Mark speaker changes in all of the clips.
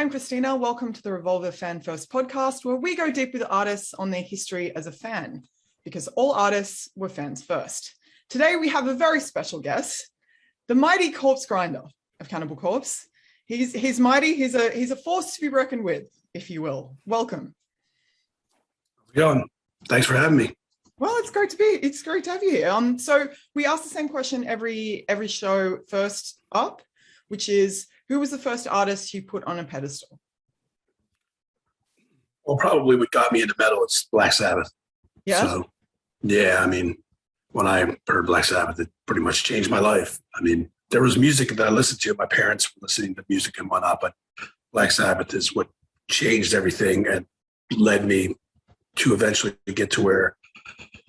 Speaker 1: I'm Christina. Welcome to the Revolver Fan First podcast, where we go deep with artists on their history as a fan, because all artists were fans first. Today, we have a very special guest, the mighty Corpsegrinder of Cannibal Corpse. He's mighty. He's a force to be reckoned with, if you will. Welcome.
Speaker 2: How's it going? Thanks for having me.
Speaker 1: Well, it's great to have you here. So we ask the same question every show first up, which is, who was the first artist you put on a pedestal?
Speaker 2: Well, probably what got me into metal is Black Sabbath.
Speaker 1: Yeah.
Speaker 2: So, yeah, I mean, when I heard Black Sabbath, it pretty much changed my life. I mean, there was music that I listened to. My parents were listening to music and whatnot, but Black Sabbath is what changed everything and led me to eventually get to where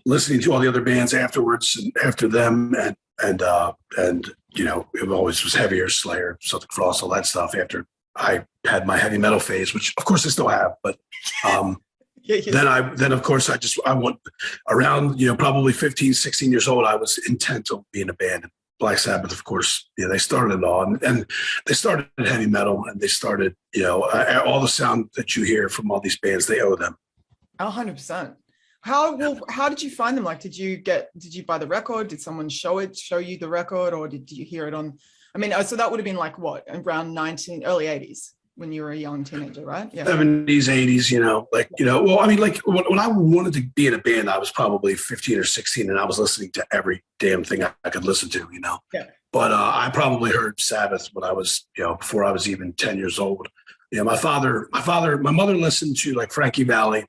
Speaker 2: listening to all the other bands afterwards and after them and you know, it always was heavier, Slayer, Celtic Frost, all that stuff after I had my heavy metal phase, which of course I still have, but then of course I went around, you know, probably 15, 16 years old, I was intent on being a band. Black Sabbath, of course, yeah, they started it all, and they started heavy metal, and they started, you know, all the sound that you hear from all these bands, they owe them.
Speaker 1: 100%. How did you find them? Like, did you buy the record? Did someone show you the record, or did you hear it on? I mean, so that would have been like what, around early 80s when you were a young teenager, right? Yeah.
Speaker 2: 70s, 80s, you know, like, you know, well, I mean, like when I wanted to be in a band, I was probably 15 or 16, and I was listening to every damn thing I could listen to, you know.
Speaker 1: Yeah.
Speaker 2: But I probably heard Sabbath when I was, you know, before I was even 10 years old. You know, my mother listened to like Frankie Valli,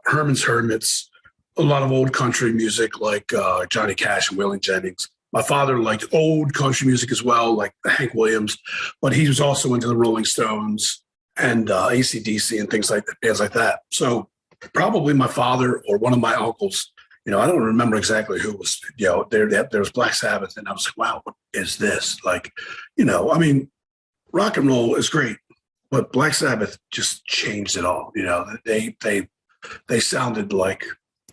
Speaker 2: Herman's Hermits, a lot of old country music like Johnny Cash and Waylon Jennings. My father liked old country music as well, like Hank Williams, but he was also into the Rolling Stones and AC/DC and things like that, bands like that. So probably my father or one of my uncles, you know, I don't remember exactly who was, you know, there was Black Sabbath, and I was like, wow, what is this? Like, you know, I mean, rock and roll is great, but Black Sabbath just changed it all. You know, they sounded like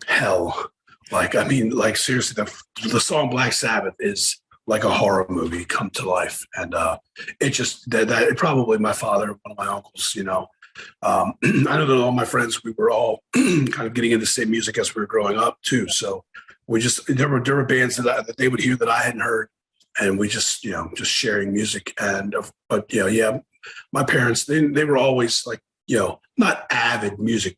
Speaker 2: hell. Like, I mean, like seriously, the song Black Sabbath is like a horror movie come to life. And it just, that probably my father, one of my uncles, you know, I know that all my friends, we were all kind of getting into the same music as we were growing up too. So there were bands that they would hear that I hadn't heard. And we just, you know, just sharing music. But, you know, yeah, my parents, they were always like, you know, not avid music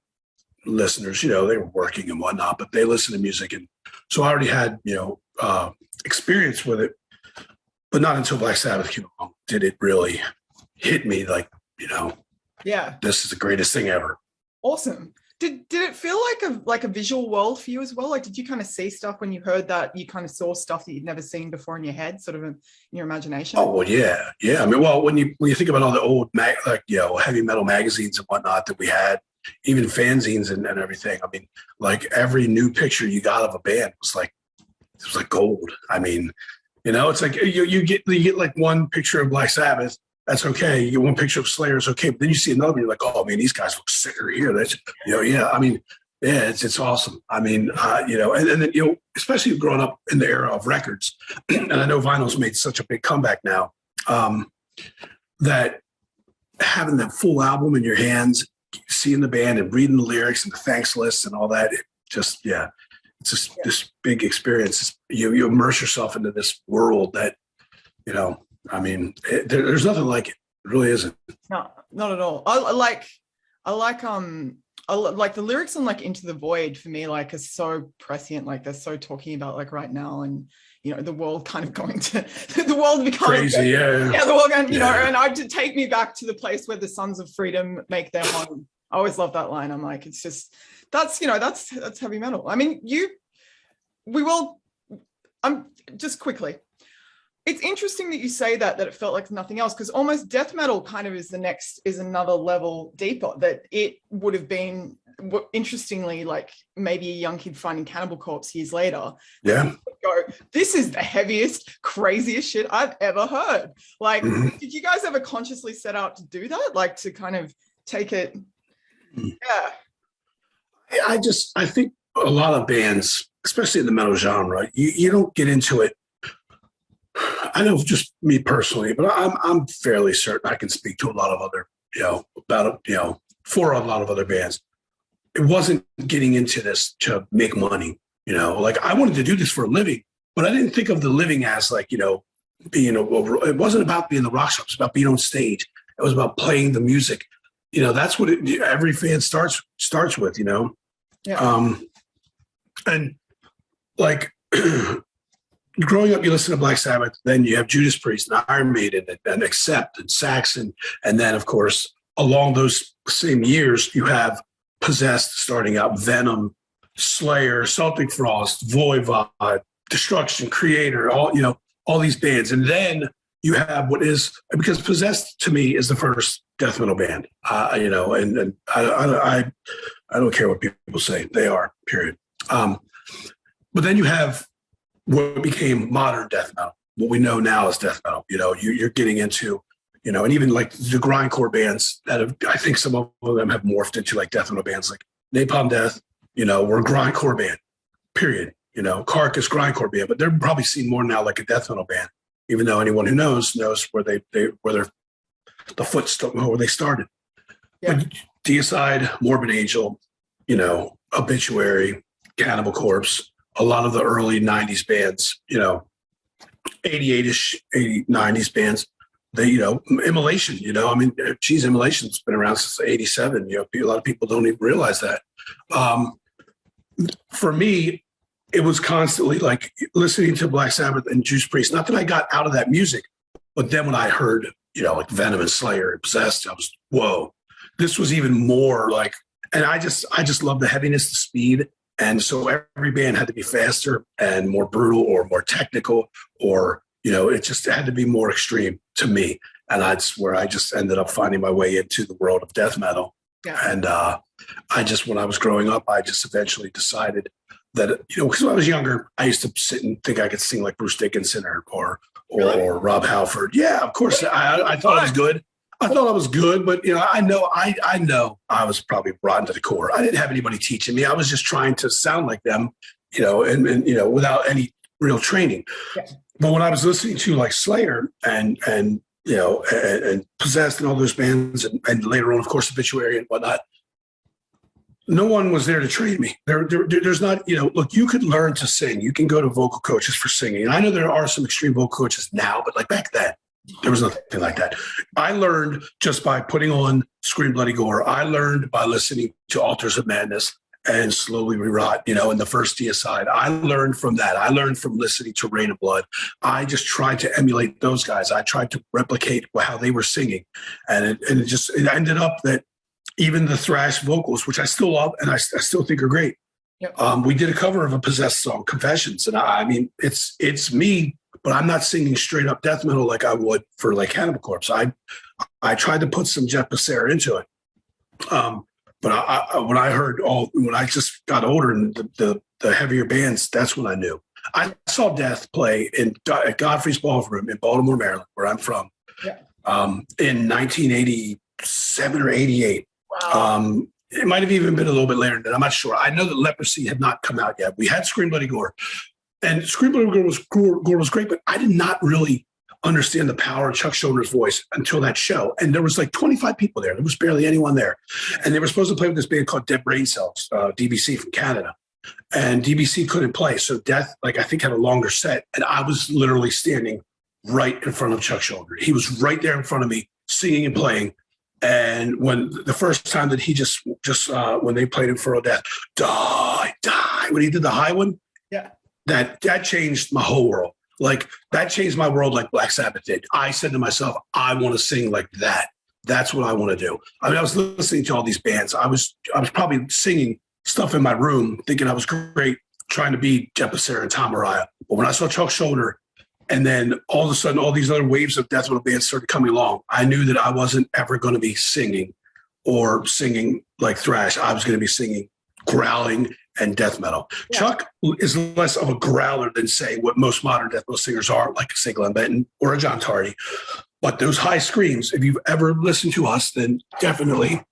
Speaker 2: listeners, you know, they were working and whatnot, but they listened to music. And so I already had, you know, experience with it, but not until Black Sabbath came along did it really hit me like, you know,
Speaker 1: yeah,
Speaker 2: this is the greatest thing ever.
Speaker 1: Awesome. Did it feel like a visual world for you as well? Like, did you kind of see stuff when you heard that? You kind of saw stuff that you'd never seen before in your head, sort of in your imagination?
Speaker 2: Oh, well, yeah. I mean, well, when you think about all the old like, you know, heavy metal magazines and whatnot that we had, even fanzines and everything. I mean, like every new picture you got of a band was like gold. I mean, you know, it's like you get like one picture of Black Sabbath, that's okay. You get one picture of Slayer, it's okay. But then you see another one, you're like, oh man, these guys look sicker here. That's, you know, yeah. I mean, yeah, it's awesome. I mean, you know, and then, you know, especially growing up in the era of records, and I know vinyl's made such a big comeback now, that having that full album in your hands, seeing the band and reading the lyrics and the thanks lists and all that, it just, yeah, it's just this big experience. You immerse yourself into this world that, you know, I mean, there's nothing like it. It really isn't.
Speaker 1: No, not at all. I like the lyrics on like Into the Void for me, like, are so prescient. Like, they're so talking about like right now, and you know, the world kind of going to the world becoming
Speaker 2: crazy. Yeah,
Speaker 1: the world going, you know, and I to take me back to the place where the sons of freedom make their home. I always love that line. I'm like, it's just, that's, you know, that's heavy metal. I mean, just quickly, it's interesting that you say that it felt like nothing else, because almost death metal kind of is another level deeper, that it would have been, interestingly, like maybe a young kid finding Cannibal Corpse years later.
Speaker 2: Yeah.
Speaker 1: Go, this is the heaviest, craziest shit I've ever heard. Like, did you guys ever consciously set out to do that? Like, to kind of take it? Yeah.
Speaker 2: I think a lot of bands, especially in the metal genre, you don't get into it I know just me personally, but I'm fairly certain I can speak to a lot of other, for a lot of other bands. It wasn't getting into this to make money, like I wanted to do this for a living, but I didn't think of the living as like, being it wasn't about being the rock star. It was about being on stage. It was about playing the music. That's what every fan starts with,
Speaker 1: Yeah.
Speaker 2: And like growing up, you listen to Black Sabbath, then you have Judas Priest and Iron Maiden and Accept and Saxon. And then, of course, along those same years, you have Possessed starting out, Venom, Slayer, Celtic Frost, Voivod, Destruction, Creator, all these bands. And then you have because Possessed to me is the first death metal band, and I don't care what people say. They are, period. But then you have what became modern death metal, what we know now as death metal. You're getting into, and even like the grindcore bands that I think some of them have morphed into like death metal bands, like Napalm Death, we're a grindcore band, period. Carcass grindcore band, but they're probably seen more now like a death metal band, even though anyone who knows where where they started.
Speaker 1: Yeah.
Speaker 2: But Deicide, Morbid Angel, Obituary, Cannibal Corpse, a lot of the early 90s bands, 88-ish, 90s bands, they, Immolation, Immolation's been around since 87. A lot of people don't even realize that. For me, it was constantly like listening to Black Sabbath and Judas Priest. Not that I got out of that music, but then when I heard, like Venom and Slayer and Possessed, I was, whoa, this was even more like, and I just love the heaviness, the speed. And so every band had to be faster and more brutal or more technical, or, it just had to be more extreme to me. And that's where I just ended up finding my way into the world of death metal.
Speaker 1: Yeah.
Speaker 2: And when I was growing up, I just eventually decided that, because when I was younger, I used to sit and think I could sing like Bruce Dickinson or
Speaker 1: Really?
Speaker 2: Rob Halford. Yeah, of course. I thought I was good. I thought I was good, but I know I was probably rotten to the core. I didn't have anybody teaching me. I was just trying to sound like them, and without any real training.
Speaker 1: Yeah.
Speaker 2: But when I was listening to like Slayer and Possessed and all those bands, and later on, of course, Obituary and whatnot, no one was there to train me. There's not, look, you could learn to sing. You can go to vocal coaches for singing. And I know there are some extreme vocal coaches now, but like back then, there was nothing like that. I learned just by putting on Scream Bloody Gore. I learned by listening to Altars of Madness and Slowly We Rot, in the first Deicide. I learned from that. I learned from listening to Rain of Blood. I just tried to emulate those guys. I tried to replicate how they were singing. And it ended up that even the thrash vocals, which I still love and I still think are great. Yep. We did a cover of a Possessed song, Confessions. And I mean, it's me, but I'm not singing straight up death metal like I would for like Cannibal Corpse. I tried to put some Jeff Becerra into it. But when I just got older and the heavier bands, that's when I knew. I saw Death play at Godfrey's Ballroom in Baltimore, Maryland, where I'm from, in 1987 or 88. Wow. It might have even been a little bit later than that. I'm not sure. I know that Leprosy had not come out yet. We had Scream Bloody Gore. And Scream Bloody Gore was great, but I did not really understand the power of Chuck Schuldner's voice until that show. And there was like 25 people there. There was barely anyone there. And they were supposed to play with this band called Dead Brain Cells, DBC from Canada. And DBC couldn't play. So Death, I think, had a longer set. And I was literally standing right in front of Chuck Schuldiner. He was right there in front of me, singing and playing. And when the first time that he just when they played Infernal Death, die, when he did the high one, that changed my whole world. Like that changed my world like Black Sabbath did. I said to myself, I want to sing like that. That's what I want to do. I mean, I was listening to all these bands. I was probably singing stuff in my room, thinking I was great, trying to be Jeff Becerra and Tom Araya. But when I saw Chuck Schuldiner, and then all of a sudden, all these other waves of death metal bands started coming along, I knew that I wasn't ever going to be singing like thrash. I was going to be singing growling and death metal. Yeah. Chuck is less of a growler than, say, what most modern death metal singers are, like, say, Glenn Benton or a John Tardy. But those high screams, if you've ever listened to us, then definitely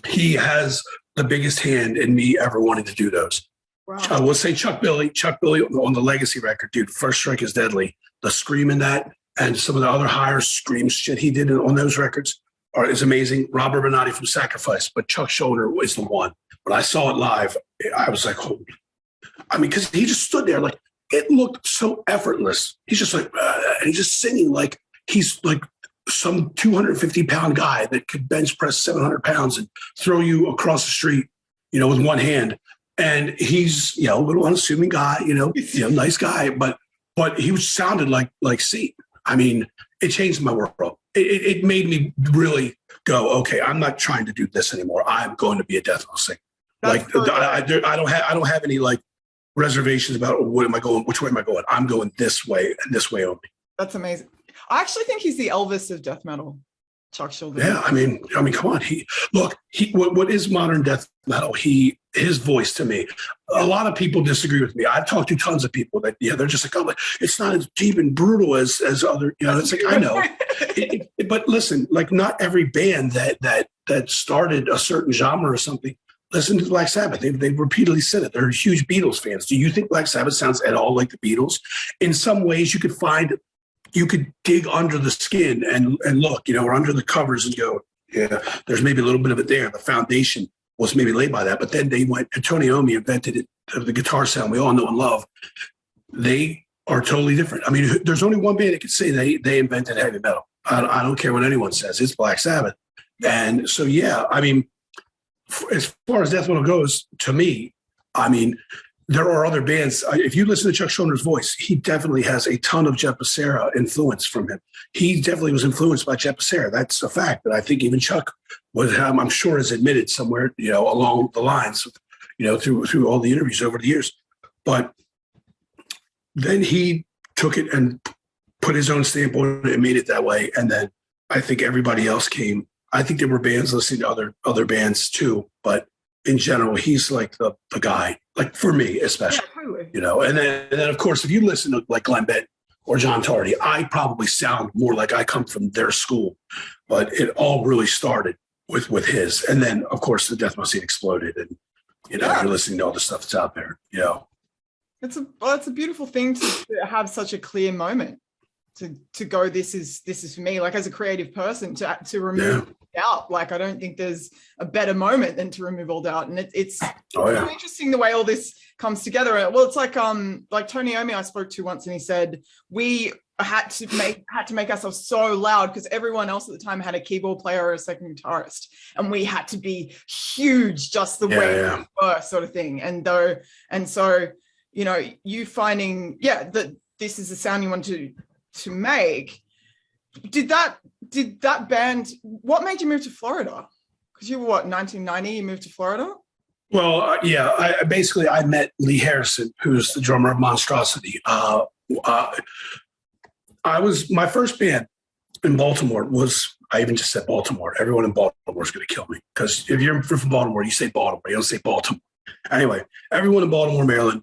Speaker 2: he has the biggest hand in me ever wanting to do those. Wow. I will say Chuck Billy on the Legacy record, dude, First Strike is Deadly. the scream in that, and some of the other higher scream shit he did on those records is amazing. Robert Bernati from Sacrifice, but Chuck Schuldiner is the one. When I saw it live, I was like, oh. I mean, because he just stood there like, it looked so effortless. He's just like, and he's just singing like he's like some 250-pound guy that could bench press 700 pounds and throw you across the street, with one hand. And he's, a little unassuming guy, nice guy, but he sounded like C. I mean, it changed my world. It made me really go, okay, I'm not trying to do this anymore. I'm going to be a death metal singer. Like I don't have any like reservations about what am I going, which way am I going? I'm going this way and this way only.
Speaker 1: That's amazing. I actually think he's the Elvis of death metal, Chuck Schuldiner.
Speaker 2: Yeah, I mean, come on. What is modern death metal? His voice to me. A lot of people disagree with me. I've talked to tons of people that they're just like, oh, it's not as deep and brutal as other. It's like I know, but listen, like not every band that started a certain genre or something. Listen to Black Sabbath. They've repeatedly said it. They're huge Beatles fans. Do you think Black Sabbath sounds at all like the Beatles? In some ways, you could dig under the skin and look, or under the covers and go, yeah, there's maybe a little bit of it there. The foundation was maybe laid by that. But then they went, and Tony Iommi invented it, the guitar sound we all know and love. They are totally different. I mean, there's only one band that could say they invented heavy metal. I don't care what anyone says. It's Black Sabbath. And so, yeah, I mean, as far as death metal goes, to me, I mean, there are other bands. If you listen to Chuck Schuldiner's voice, he definitely has a ton of Jeff Becerra influence from him. He definitely was influenced by Jeff Becerra. That's a fact that I think even Chuck I'm sure has admitted somewhere, along the lines, through all the interviews over the years. But then he took it and put his own stamp on it and made it that way. And then I think everybody else came. I think there were bands listening to other bands too, but in general, he's like the guy, like for me, especially, and then of course, if you listen to like Glenn Benton or John Tardy, I probably sound more like I come from their school, but it all really started with his. And then of course the death metal scene exploded and, you're listening to all the stuff that's out there,
Speaker 1: It's a beautiful thing to have such a clear moment to go, this is for me, like as a creative person to remove doubt. Like, I don't think there's a better moment than to remove all doubt. And it's so interesting the way all this comes together. Well, it's like Tony Iommi I spoke to once, and he said, we had to make ourselves so loud because everyone else at the time had a keyboard player or a second guitarist, and we had to be huge just the way we were, sort of thing. And so, you finding, that this is the sound you want to make. Did that band, what made you move to Florida? Because you were 1990, you moved to Florida?
Speaker 2: Well, I met Lee Harrison, who's the drummer of Monstrosity. My first band in Baltimore I even just said Baltimore. Everyone in Baltimore is going to kill me, because if you're from Baltimore, you say Baltimore, you don't say Baltimore. Anyway, everyone in Baltimore, Maryland,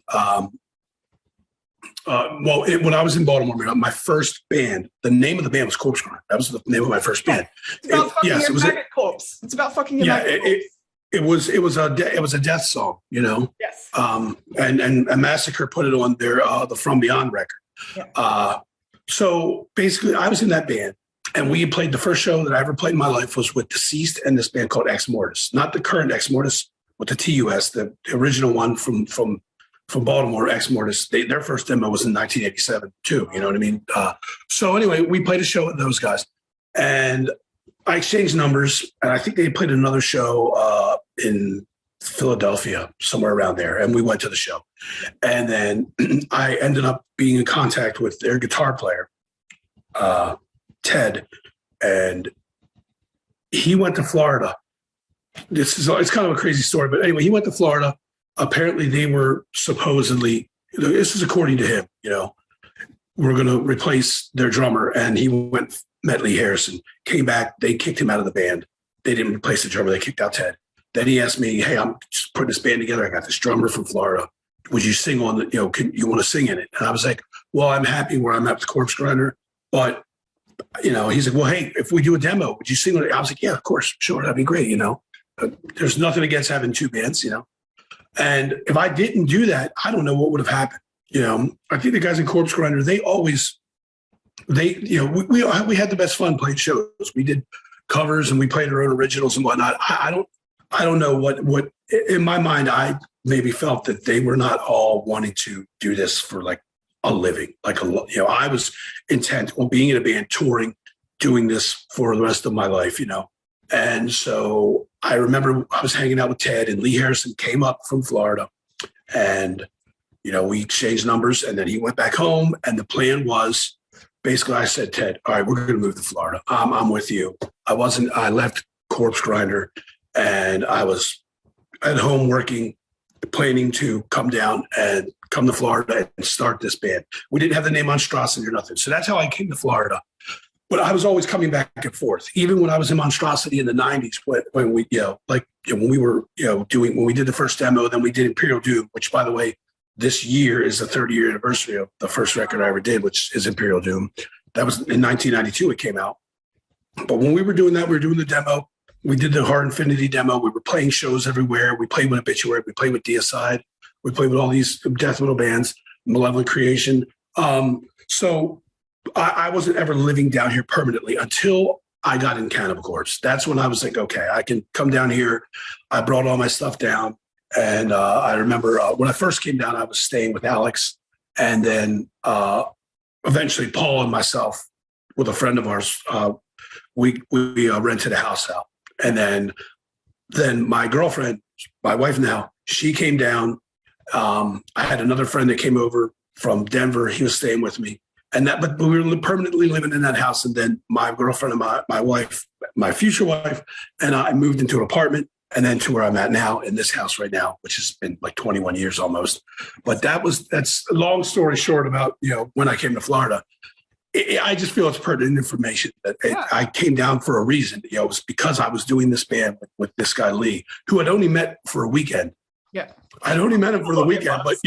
Speaker 2: when I was in Baltimore, Maryland, my first band, the name of the band was Corpsegrinder. That was the name of my first band.
Speaker 1: It's about fucking maggot corpse. It's about fucking maggot corpse.
Speaker 2: It was a death song,
Speaker 1: Yes.
Speaker 2: And Massacre put it on their the From Beyond record. Yeah. So basically, I was in that band, and we played the first show that I ever played in my life was with Deceased and this band called Ex Mortis, not the current Ex Mortis with the TUS, the original one from Baltimore, Ex Mortis. Their first demo was in 1987 too. You know what I mean? So anyway, we played a show with those guys, and I exchanged numbers, and I think they played another show in Philadelphia, somewhere around there, and we went to the show. And then I ended up being in contact with their guitar player, Ted, and he went to Florida. It's kind of a crazy story, but anyway, he went to Florida. Apparently they were supposedly, this is according to him, we're going to replace their drummer. And he went, met Lee Harrison, came back. They kicked him out of the band. They didn't replace the drummer. They kicked out Ted. Then he asked me, hey, I'm just putting this band together. I got this drummer from Florida. Would you sing on the, can you want to sing in it? And I was like, well, I'm happy where I'm at with Corpsegrinder. But, he's like, well, hey, if we do a demo, would you sing on it? I was like, yeah, of course. Sure. That'd be great. There's nothing against having two bands, And if I didn't do that, I don't know what would have happened. I think the guys in Corpsegrinder, they always we had the best fun playing shows. We did covers and we played our own originals and whatnot. I don't know what in my mind, I maybe felt that they were not all wanting to do this for like a living. I was intent on being in a band, touring, doing this for the rest of my life, And so I remember I was hanging out with Ted, and Lee Harrison came up from Florida, and, we exchanged numbers, and then he went back home. And the plan was basically, I said, Ted, all right, we're going to move to Florida. I'm with you. I left Corpsegrinder, and I was at home working, planning to come down and come to Florida and start this band. We didn't have the name Monstrosity or nothing. So that's how I came to Florida. But I was always coming back and forth, even when I was in Monstrosity in the 90s, when we, when we were, when we did the first demo, then we did Imperial Doom, which, by the way, this year is the 30-year anniversary of the first record I ever did, which is Imperial Doom. That was in 1992 it came out. But when we were doing that, we were doing the demo. We did the Hard Infinity demo. We were playing shows everywhere. We played with Obituary. We played with Deicide. We played with all these death metal bands, Malevolent Creation. So I wasn't ever living down here permanently until I got in Cannibal Corpse. That's when I was like, okay, I can come down here. I brought all my stuff down. And I remember when I first came down, I was staying with Alex. And then eventually Paul and myself, with a friend of ours, we rented a house out. And then my girlfriend, my wife now, she came down. I had another friend that came over from Denver. He was staying with me. But we were permanently living in that house. And then my girlfriend and my wife, my future wife, and I moved into an apartment, and then to where I'm at now in this house right now, which has been like 21 years almost. But that's a long story short about, when I came to Florida. I just feel it's pertinent information that I came down for a reason. It was because I was doing this band with this guy, Lee, who I'd only met for a weekend.
Speaker 1: Yeah.
Speaker 2: I'd only met him for the weekend, but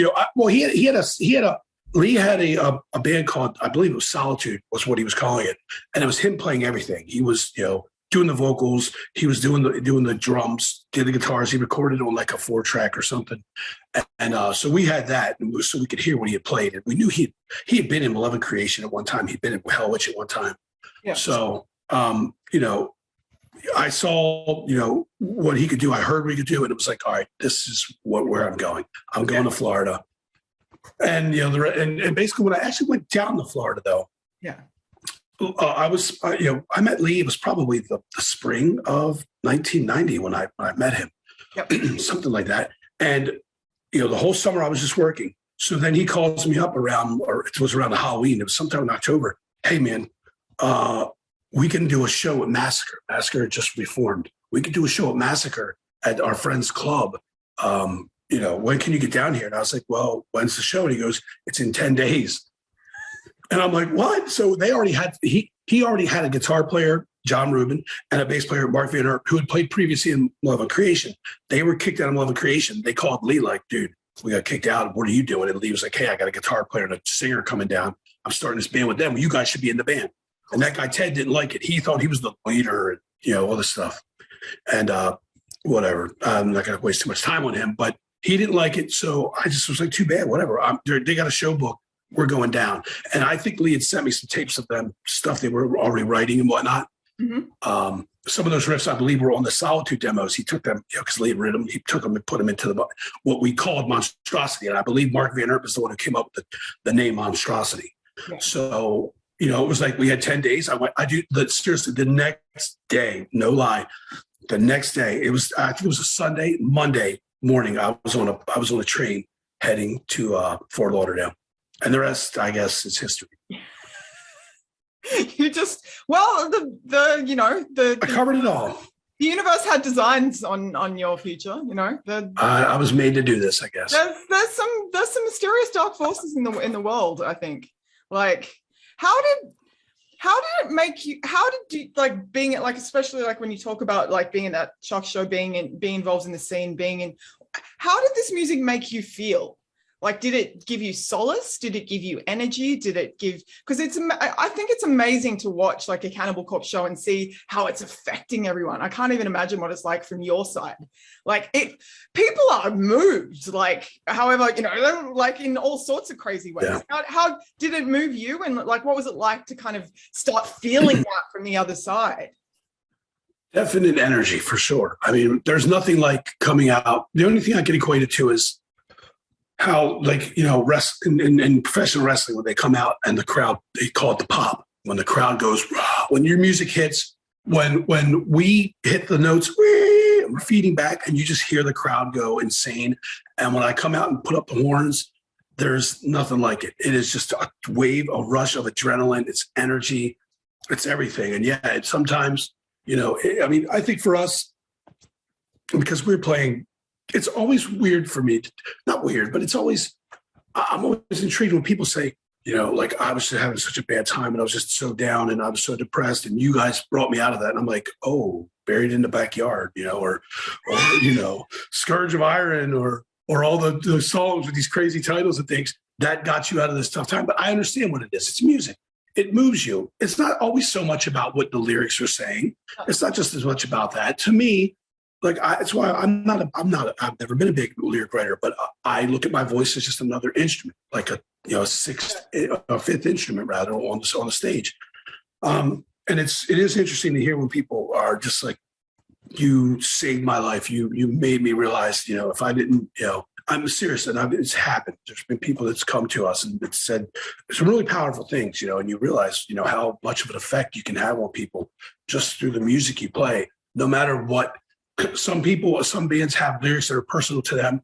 Speaker 2: Lee had a band called, I believe it was Solitude was what he was calling it. And it was him playing everything. He was, doing the vocals. He was doing the drums, did the guitars. He recorded on like a 4-track or something. And so we had that, so we could hear what he had played. And we knew he had been in Malevolent Creation at one time. He'd been in Hell Witch at one time. Yeah. So, I saw, what he could do. I heard what he could do. And it was like, all right, this is where I'm going. I'm going to Florida. And, and basically when I actually went down to Florida, though,
Speaker 1: yeah,
Speaker 2: I met Lee. It was probably the spring of 1990 when I met him, something like that. And, the whole summer I was just working. So then he calls me up it was around the Halloween. It was sometime in October. Hey, man, we can do a show at Massacre. Massacre just reformed. We could do a show at Massacre at our friend's club. When can you get down here? And I was like, well, when's the show? And he goes, it's in 10 days. And I'm like, what? So they already had, he already had a guitar player, John Rubin, and a bass player, Mark Van Herp, who had played previously in Malevolent Creation. They were kicked out of Malevolent Creation. They called Lee like, dude, we got kicked out. What are you doing? And Lee was like, hey, I got a guitar player and a singer coming down. I'm starting this band with them. Well, you guys should be in the band. And that guy, Ted, didn't like it. He thought he was the leader and, all this stuff. And whatever. I'm not going to waste too much time on him, but he didn't like it. So I just was like, too bad, whatever. They got a show book. We're going down. And I think Lee had sent me some tapes of them, stuff they were already writing and whatnot. Mm-hmm. Some of those riffs, I believe, were on the Solitude demos. He took them, because Lee had written them. He took them and put them into what we called Monstrosity. And I believe Mark Van Herp is the one who came up with the name Monstrosity. Yeah. So, it was like we had 10 days. Seriously, the next day, no lie, the next day, I think it was a Sunday, Monday morning, I was on a train heading to Fort Lauderdale. And the rest, I guess, is history.
Speaker 1: You just, I
Speaker 2: covered it all.
Speaker 1: The universe had designs on your future,
Speaker 2: I was made to do this, I guess.
Speaker 1: There's some mysterious dark forces in the world, I think. Like, how did it make you, like being at, like, especially like when you talk about like being in that shock show, being involved in the scene, how did this music make you feel? Like, did it give you solace? Did it give you energy? Did it give, because I think it's amazing to watch like a Cannibal Corpse show and see how it's affecting everyone. I can't even imagine what it's like from your side. Like people are moved, like, however, you know, like in all sorts of crazy ways.
Speaker 2: Yeah.
Speaker 1: How did it move you? And like, what was it like to kind of start feeling that from the other side?
Speaker 2: Definite energy for sure. I mean, there's nothing like coming out. The only thing I can equate it to is how, like, you know, in professional wrestling, when they come out and the crowd, they call it the pop. When the crowd goes, rah, when your music hits, when we hit the notes, we're feeding back, and you just hear the crowd go insane. And when I come out and put up the horns, there's nothing like it. It is just a wave, a rush of adrenaline. It's energy. It's everything. And yeah, it's sometimes, you know, I mean, I think for us, because we're playing, it's always weird for me. Not weird, but I'm always intrigued when people say, you know, like, I was just having such a bad time and I was just so down and I was so depressed and you guys brought me out of that. And I'm like, oh, Buried in the Backyard, you know, or you know, Scourge of Iron, or all the songs with these crazy titles and things that got you out of this tough time. But I understand what it is. It's music. It moves you. It's not always so much about what the lyrics are saying. It's not just as much about that. To me, like, it's why I've never been a big lyric writer, but I look at my voice as just another instrument, like a fifth instrument rather on the stage. And it is interesting to hear when people are just like, you saved my life. You made me realize, you know, if I didn't, you know, I'm serious, and it's happened. There's been people that's come to us and it's said some really powerful things, you know, and you realize, you know, how much of an effect you can have on people just through the music you play, no matter what. Some bands have lyrics that are personal to them.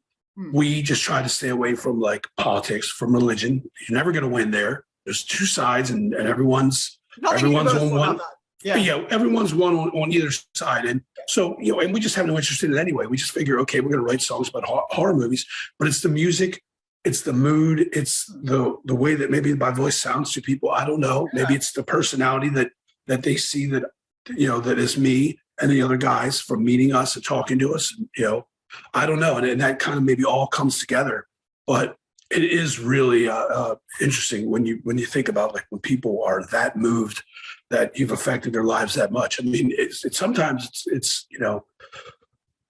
Speaker 2: We just try to stay away from like politics, from religion. You're never going to win there. There's two sides, and everyone's on one. Yeah, everyone's one on either side. And so, you know, and we just have no interest in it anyway. We just figure, okay, we're going to write songs about horror movies, but it's the music, it's the mood, it's the way that maybe my voice sounds to people. I don't know. Maybe it's the personality that they see, that, you know, that is me and the other guys from meeting us and talking to us. You know, I don't know. And that kind of maybe all comes together. But it is really interesting when you think about, like, when people are that moved that you've affected their lives that much. I mean, it's sometimes it's you know,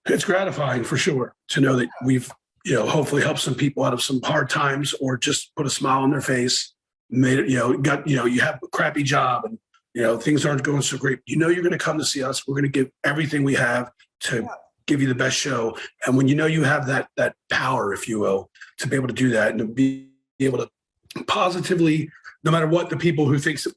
Speaker 2: it's gratifying for sure to know that we've, you know, hopefully helped some people out of some hard times, or just put a smile on their face, made it, you know, you have a crappy job and, you know, things aren't going so great. You know, you're going to come to see us. We're going to give everything we have to give you the best show. And when you know you have that power, if you will, to be able to do that and to be able to positively, no matter what the people who think that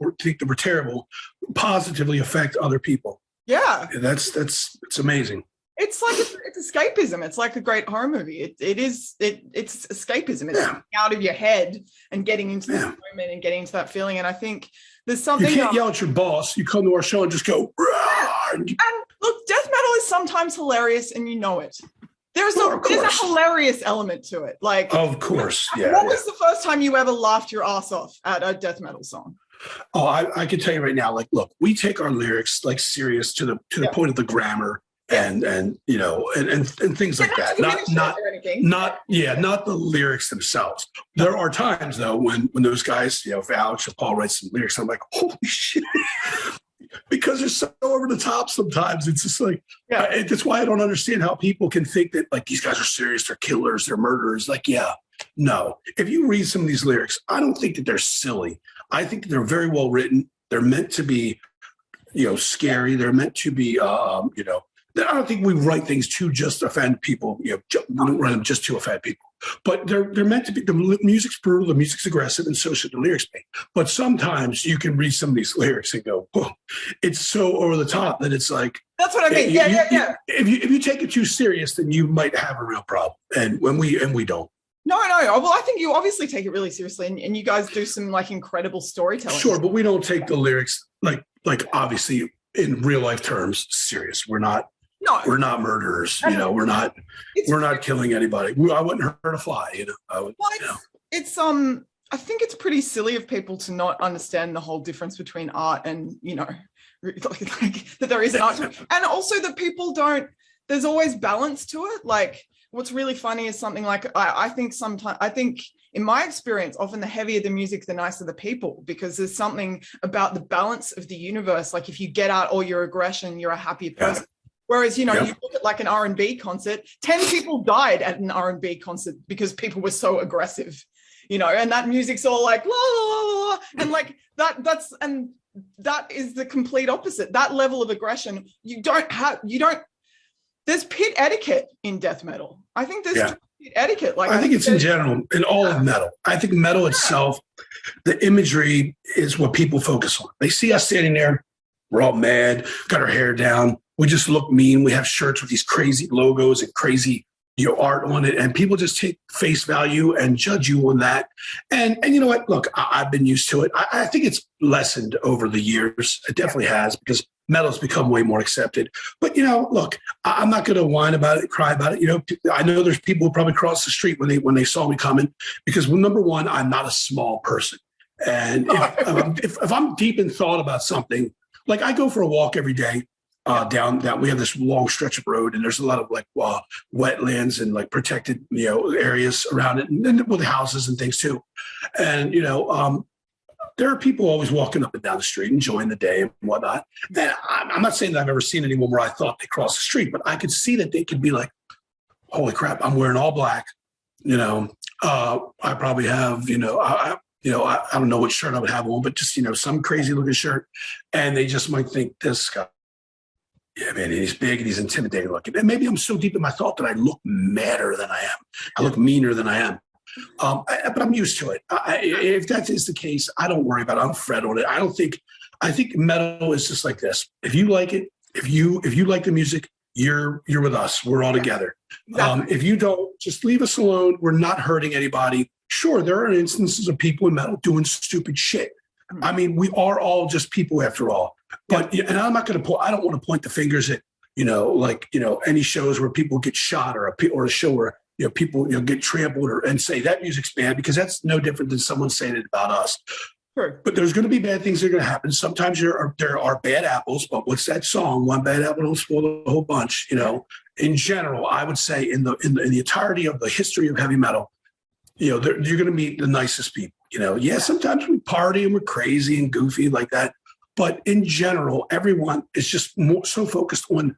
Speaker 2: we're terrible, positively affect other people. Yeah, that's it's amazing.
Speaker 1: It's like it's escapism. It's like a great horror movie. It's escapism. It's out of your head and getting into this moment and getting into that feeling. And I think there's something.
Speaker 2: You can't yell at your boss. You come to our show and just go.
Speaker 1: And look, death metal is sometimes hilarious, and you know it. There's a hilarious element to it. Like,
Speaker 2: of course, yeah.
Speaker 1: What was the first time you ever laughed your ass off at a death metal song?
Speaker 2: Oh, I can tell you right now. Like, look, we take our lyrics like serious to the point of the grammar and you know and things like that. Not the lyrics themselves. There are times though when those guys, you know, if Alex or Paul writes some lyrics, I'm like, holy shit. Because they're so over the top sometimes. It's just like, that's why I don't understand how people can think that, like, these guys are serious, they're killers, they're murderers. Like, no. If you read some of these lyrics, I don't think that they're silly. I think that they're very well written. They're meant to be, you know, scary. They're meant to be, you know, I don't think we write things to just offend people. You know, we don't write them just to offend people. But they're meant to be. The music's brutal, the music's aggressive, and so should the lyrics be. But sometimes you can read some of these lyrics and go, "Whoa, it's so over the top that it's like."
Speaker 1: That's what I mean.
Speaker 2: If you take it too serious, then you might have a real problem. And we don't.
Speaker 1: No. Well, I think you obviously take it really seriously, and you guys do some like incredible storytelling.
Speaker 2: Sure, but we don't take the lyrics like obviously in real life terms serious. We're not murderers. You know, we're not killing anybody. I wouldn't hurt a fly. You know,
Speaker 1: it's I think it's pretty silly of people to not understand the whole difference between art and, you know, like that there is an art to it. And also that people don't. There's always balance to it. Like, what's really funny is something like, I think in my experience, often the heavier the music, the nicer the people, because there's something about the balance of the universe. Like if you get out all your aggression, you're a happier person. Whereas, you look at like an R&B concert, 10 people died at an R&B concert because people were so aggressive, and that music's all like, la, la, la, la, and like that is the complete opposite. That level of aggression, there's pit etiquette in death metal. I think there's pit etiquette. Like
Speaker 2: I think it's in general, in all of metal. I think metal itself, the imagery is what people focus on. They see us standing there, we're all mad, got our hair down, we just look mean. We have shirts with these crazy logos and crazy art on it, and people just take face value and judge you on that. And you know what? Look, I've been used to it. I think it's lessened over the years. It definitely has, because metal's become way more accepted. But look, I'm not going to whine about it, cry about it. I know there's people who probably crossed the street when they saw me coming, because number one, I'm not a small person, and if I'm deep in thought about something, like I go for a walk every day. Down we have this long stretch of road, and there's a lot of like wetlands and like protected areas around it, and with houses and things too. And there are people always walking up and down the street, enjoying the day and whatnot. And I'm not saying that I've ever seen anyone where I thought they crossed the street, but I could see that they could be like, "Holy crap! I'm wearing all black." I probably have I don't know what shirt I would have on, but just some crazy looking shirt, and they just might think this guy. Yeah, man, he's big and he's intimidating looking. And maybe I'm so deep in my thought that I look madder than I am. I look meaner than I am. But I'm used to it. If that is the case, I don't worry about it. I don't fret on it. I think metal is just like this. If you like it, if you like the music, you're with us. We're all together. If you don't, just leave us alone. We're not hurting anybody. Sure, there are instances of people in metal doing stupid shit. I mean, we are all just people after all. But and I'm not going to I don't want to point the fingers at any shows where people get shot or a show where people get trampled and say that music's bad, because that's no different than someone saying it about us. Sure. But there's going to be bad things that are going to happen. Sometimes there are bad apples, but what's that song? One bad apple don't spoil the whole bunch. In general, I would say in the entirety of the history of heavy metal, you're going to meet the nicest people. Sometimes we party and we're crazy and goofy like that. But in general, everyone is just so focused on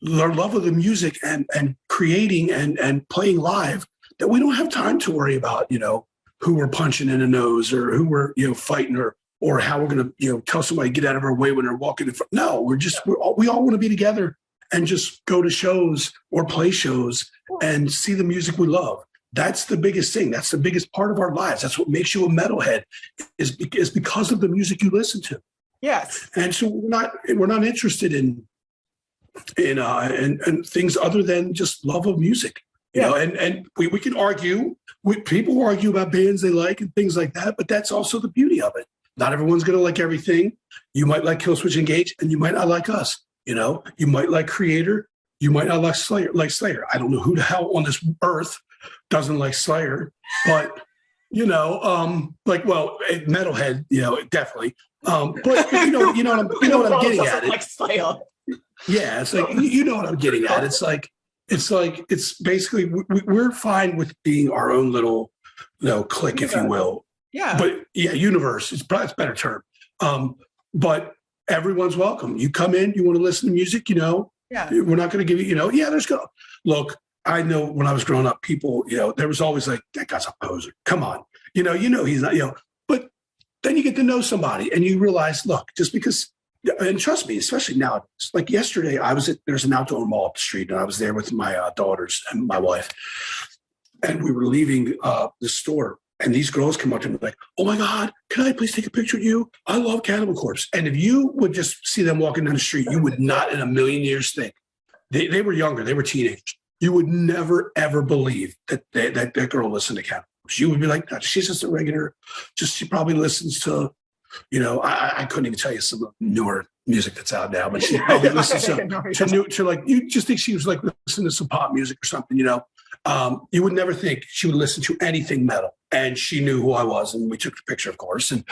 Speaker 2: their love of the music and creating and playing live that we don't have time to worry about, who we're punching in the nose or who we're, fighting or how we're going to, tell somebody to get out of our way when they're walking in front. No, we all want to be together and just go to shows or play shows and see the music we love. That's the biggest thing. That's the biggest part of our lives. That's what makes you a metalhead is because of the music you listen to.
Speaker 1: Yes. And
Speaker 2: so we're not interested in things other than just love of music, and we can argue. People argue about bands they like and things like that, but that's also the beauty of it. Not everyone's going to like everything. You might like Killswitch Engage and you might not like us. You might like Creator. You might not like Slayer. I don't know who the hell on this earth doesn't like Slayer, but metalhead, definitely. But you know what I'm getting at.
Speaker 1: Like Slayer.
Speaker 2: Yeah, it's like you know what I'm getting at. It's basically we're fine with being our own little clique, if you will.
Speaker 1: Yeah.
Speaker 2: But universe. It's probably a better term. But everyone's welcome. You come in, you want to listen to music,
Speaker 1: Yeah.
Speaker 2: We're not going to give you, there's go. Look, I know when I was growing up, people, there was always like, that guy's a poser. Come on. He's not, but then you get to know somebody and you realize, look, just because, and trust me, especially now, like yesterday, there's an outdoor mall up the street and I was there with my daughters and my wife. And we were leaving the store and these girls come up to me like, oh my God, can I please take a picture of you? I love Cannibal Corpse. And if you would just see them walking down the street, you would not in a million years think. They were younger, they were teenagers. You would never, ever believe that girl listened to Cannibal Corpse. You would be like, no, she's just a regular, she probably listens to, I couldn't even tell you some of the newer music that's out now, but she probably listens to like, you just think she was like listening to some pop music or something, you would never think she would listen to anything metal. And she knew who I was, and we took the picture, of course, and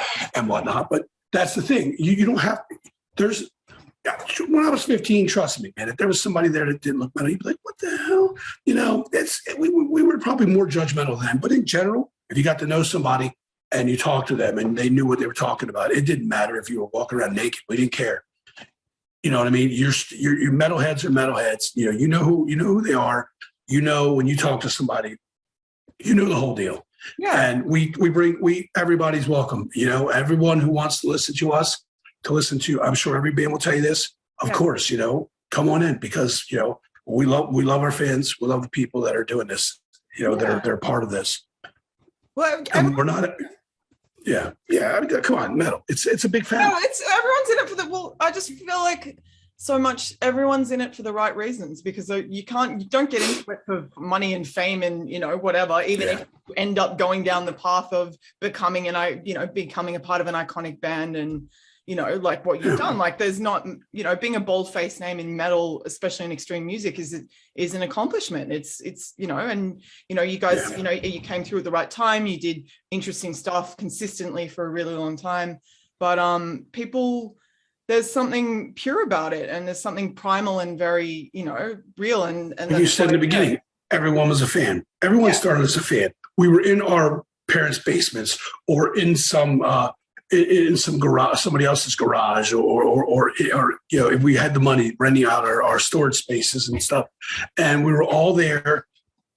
Speaker 2: whatnot. But that's the thing. You don't have, when I was 15, trust me, man, if there was somebody there that didn't look metal, you'd be like, what the hell? You know, we were probably more judgmental then. But in general, if you got to know somebody and you talked to them and they knew what they were talking about, it didn't matter if you were walking around naked. We didn't care. You know what I mean? Your metalheads are metalheads. You know who they are. You know, when you talk to somebody, you know the whole deal.
Speaker 1: Yeah.
Speaker 2: And everybody's welcome. You know, everyone who wants to listen to us, to listen to, I'm sure every band will tell you this. Of course, you know, come on in, because, you know, we love our fans. We love the people that are doing this, you know, they're part of this.
Speaker 1: Well,
Speaker 2: and we're not. Yeah. I mean, come on, metal. It's a big fan.
Speaker 1: No, everyone's in it for well, I just feel like so much everyone's in it for the right reasons, because you don't get into it for money and fame and, you know, whatever, even if you end up going down the path of becoming a part of an iconic band and, you know, like what you've done. Like, there's not, you know, being a bold-faced name in metal, especially in extreme music, is an accomplishment. It's you know, and, you know, you guys, you know, you came through at the right time. You did interesting stuff consistently for a really long time. But people, there's something pure about it, and there's something primal and very, you know, real. And
Speaker 2: you said in the beginning, everyone was a fan. Everyone started as a fan. We were in our parents' basements or in some garage, somebody else's garage, or you know, if we had the money, renting out our storage spaces and stuff. And we were all there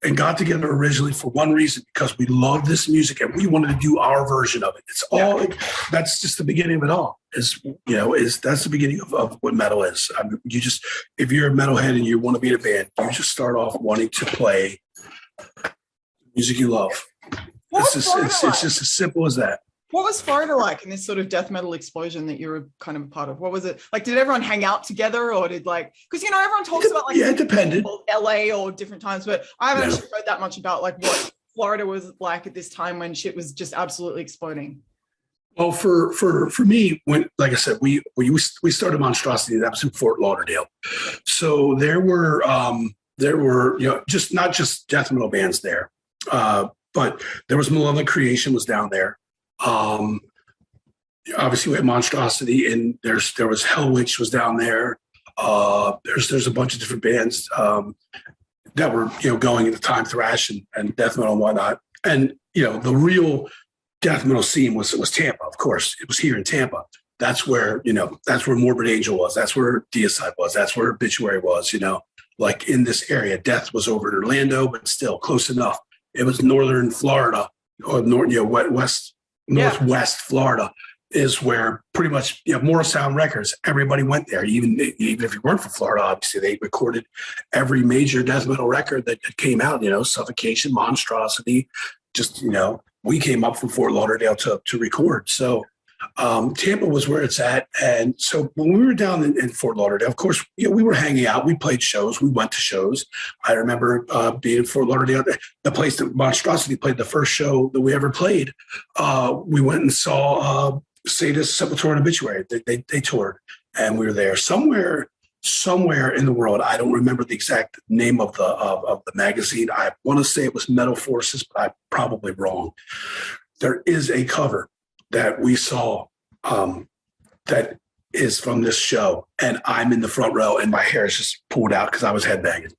Speaker 2: and got together originally for one reason, because we loved this music and we wanted to do our version of it. It's all, that's just the beginning of it all. That's the beginning of what metal is. I mean, if you're a metalhead and you want to be in a band, you just start off wanting to play music you love. It's just as simple as that.
Speaker 1: What was Florida like in this sort of death metal explosion that you were kind of a part of? What was it like? Did everyone hang out together, or did, like, because, you know, everyone talks about, like,
Speaker 2: it depended,
Speaker 1: LA or different times, but I haven't actually heard that much about, like, what Florida was like at this time when shit was just absolutely exploding.
Speaker 2: Well, for me, when, like I said, we started Monstrosity. That was in Fort Lauderdale, so there were you know, not just death metal bands there, but there was Malevolent Creation was down there. Obviously we had Monstrosity, and there was Hell Witch was down there. There's a bunch of different bands that were, you know, going at the time, thrash and death metal and whatnot. And, you know, the real death metal scene was Tampa. Of course, it was here in Tampa. That's where, you know, that's where Morbid Angel was. That's where Deicide was. That's where Obituary was. You know, like, in this area, Death was over in Orlando, but still close enough. It was northern Florida, or northwest Florida is where pretty much, you know, Moral Sound Records, everybody went there. Even if you weren't from Florida, obviously they recorded every major death metal record that came out, you know, Suffocation, Monstrosity, just, you know, we came up from Fort Lauderdale to record. So Tampa was where it's at. And so when we were down in Fort Lauderdale, of course, you know, we were hanging out. We played shows. We went to shows. I remember being in Fort Lauderdale, the place that Monstrosity played the first show that we ever played. We went and saw Sadist, Sepultura, and Obituary. They toured, and we were there somewhere in the world. I don't remember the exact name of the magazine. I want to say it was Metal Forces, but I'm probably wrong. There is a cover that we saw that is from this show, and I'm in the front row, and my hair is just pulled out because I was headbanging.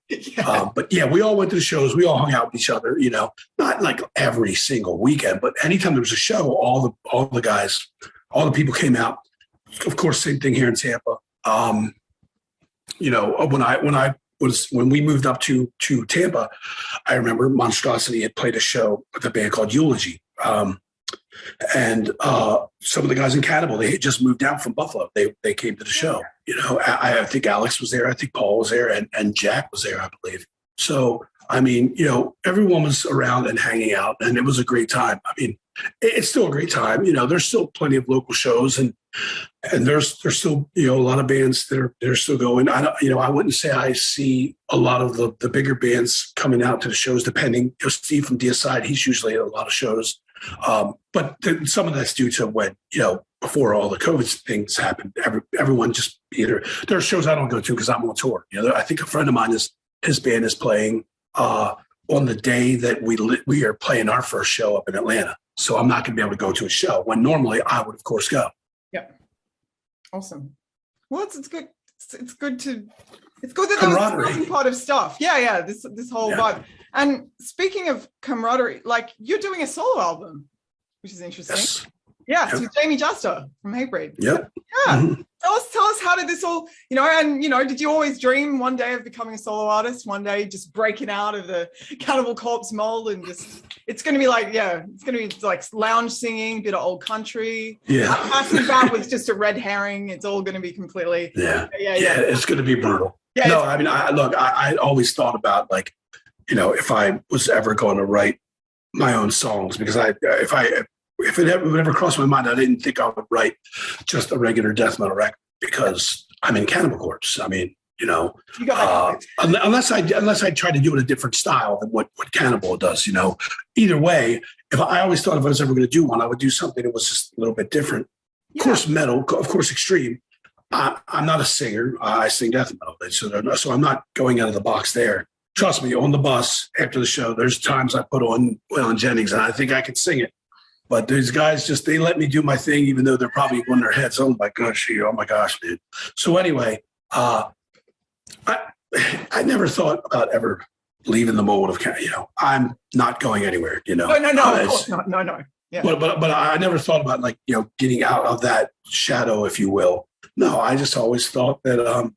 Speaker 2: But yeah, we all went to the shows. We all hung out with each other, you know, not like every single weekend, but anytime there was a show, all the guys, all the people came out. Of course, same thing here in Tampa. You know, when we moved up to Tampa, I remember Monstrosity had played a show with a band called Eulogy. And some of the guys in Cannibal, they had just moved down from Buffalo. They came to the show. You know, I think Alex was there. I think Paul was there, and Jack was there, I believe. So, I mean, you know, everyone was around and hanging out, and it was a great time. I mean, it's still a great time. You know, there's still plenty of local shows, and there's still, you know, a lot of bands that are still going. I wouldn't say I see a lot of the bigger bands coming out to the shows. Depending, you know, Steve from Deicide, he's usually at a lot of shows. But some of that's due to when, you know, before all the COVID things happened, everyone just there are shows I don't go to because I'm on tour. You know, I think a friend of mine his band is playing on the day that we are playing our first show up in Atlanta. So I'm not going to be able to go to a show when normally I would, of course, go.
Speaker 1: Yeah. Awesome. Well, it's good. It's good to. It's good that
Speaker 2: Camaraderie.
Speaker 1: that was part of stuff. Yeah. This whole vibe. And speaking of camaraderie, like you're doing a solo album, which is interesting.
Speaker 2: Yes.
Speaker 1: Yeah, so Jamey Jasta from Hatebreed.
Speaker 2: Yep.
Speaker 1: Yeah. Mm-hmm. Tell us how did this all, did you always dream one day of becoming a solo artist, one day just breaking out of the Cannibal Corpse mold and just, it's going to be like lounge singing, bit of old country.
Speaker 2: Yeah.
Speaker 1: Passing back was just a red herring. It's all going to be completely.
Speaker 2: Yeah. It's going to be brutal.
Speaker 1: Yeah,
Speaker 2: no, I mean, I always thought about like, if I was ever going to write my own songs, because if it would ever cross my mind, I didn't think I would write just a regular death metal record because I'm in Cannibal Corpse. I mean, unless I try to do it a different style than what Cannibal does, either way, I always thought if I was ever going to do one, I would do something that was just a little bit different. Of course, metal, of course, extreme. I'm not a singer. I sing death metal. So I'm not going out of the box there. Trust me, on the bus after the show, there's times I put on Waylon Jennings and I think I could sing it. But these guys they let me do my thing, even though they're probably on their heads. Oh my gosh, man. So anyway, I never thought about ever leaving the mold of, I'm not going anywhere,
Speaker 1: No. Of course not. No. Yeah.
Speaker 2: But I never thought about getting out of that shadow, if you will. No, I just always thought that,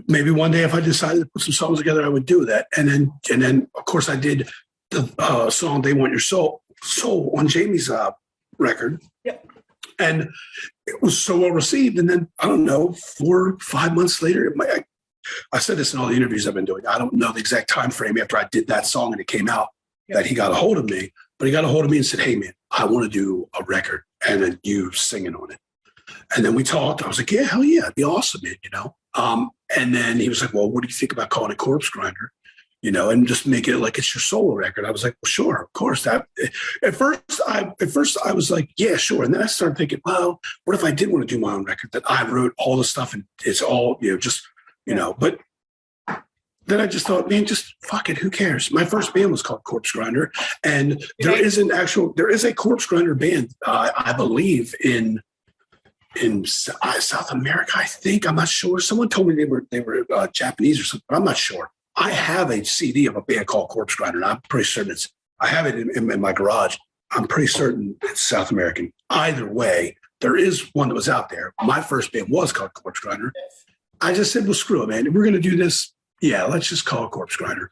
Speaker 2: maybe one day if I decided to put some songs together, I would do that. And then of course I did the song "They Want Your Soul" on Jamey's record.
Speaker 1: Yep.
Speaker 2: And it was so well received. And then I don't know, 4 or 5 months later, I said this in all the interviews I've been doing. I don't know the exact time frame after I did that song and it came out that he got a hold of me. But he got a hold of me and said, "Hey man, I want to do a record and then you singing on it." And then we talked. I was like, "Yeah, hell yeah, it'd be awesome, man." And then he was like, "Well, what do you think about calling it Corpsegrinder? And just make it like it's your solo record." I was like, "Well, sure, of course." At first I was like, "Yeah, sure." And then I started thinking, well, what if I did want to do my own record that I wrote all the stuff and it's all, but then I just thought, man, just fuck it. Who cares? My first band was called Corpsegrinder. And there is a Corpsegrinder band, I believe in South America, I think. I'm not sure. Someone told me they were Japanese or something. I'm not sure. I have a CD of a band called Corpsegrinder, and I'm pretty certain I have it in my garage. I'm pretty certain it's South American. Either way, there is one that was out there. My first band was called Corpsegrinder. Yes. I just said, well, screw it, man. We're going to do this. Yeah, let's just call it Corpsegrinder.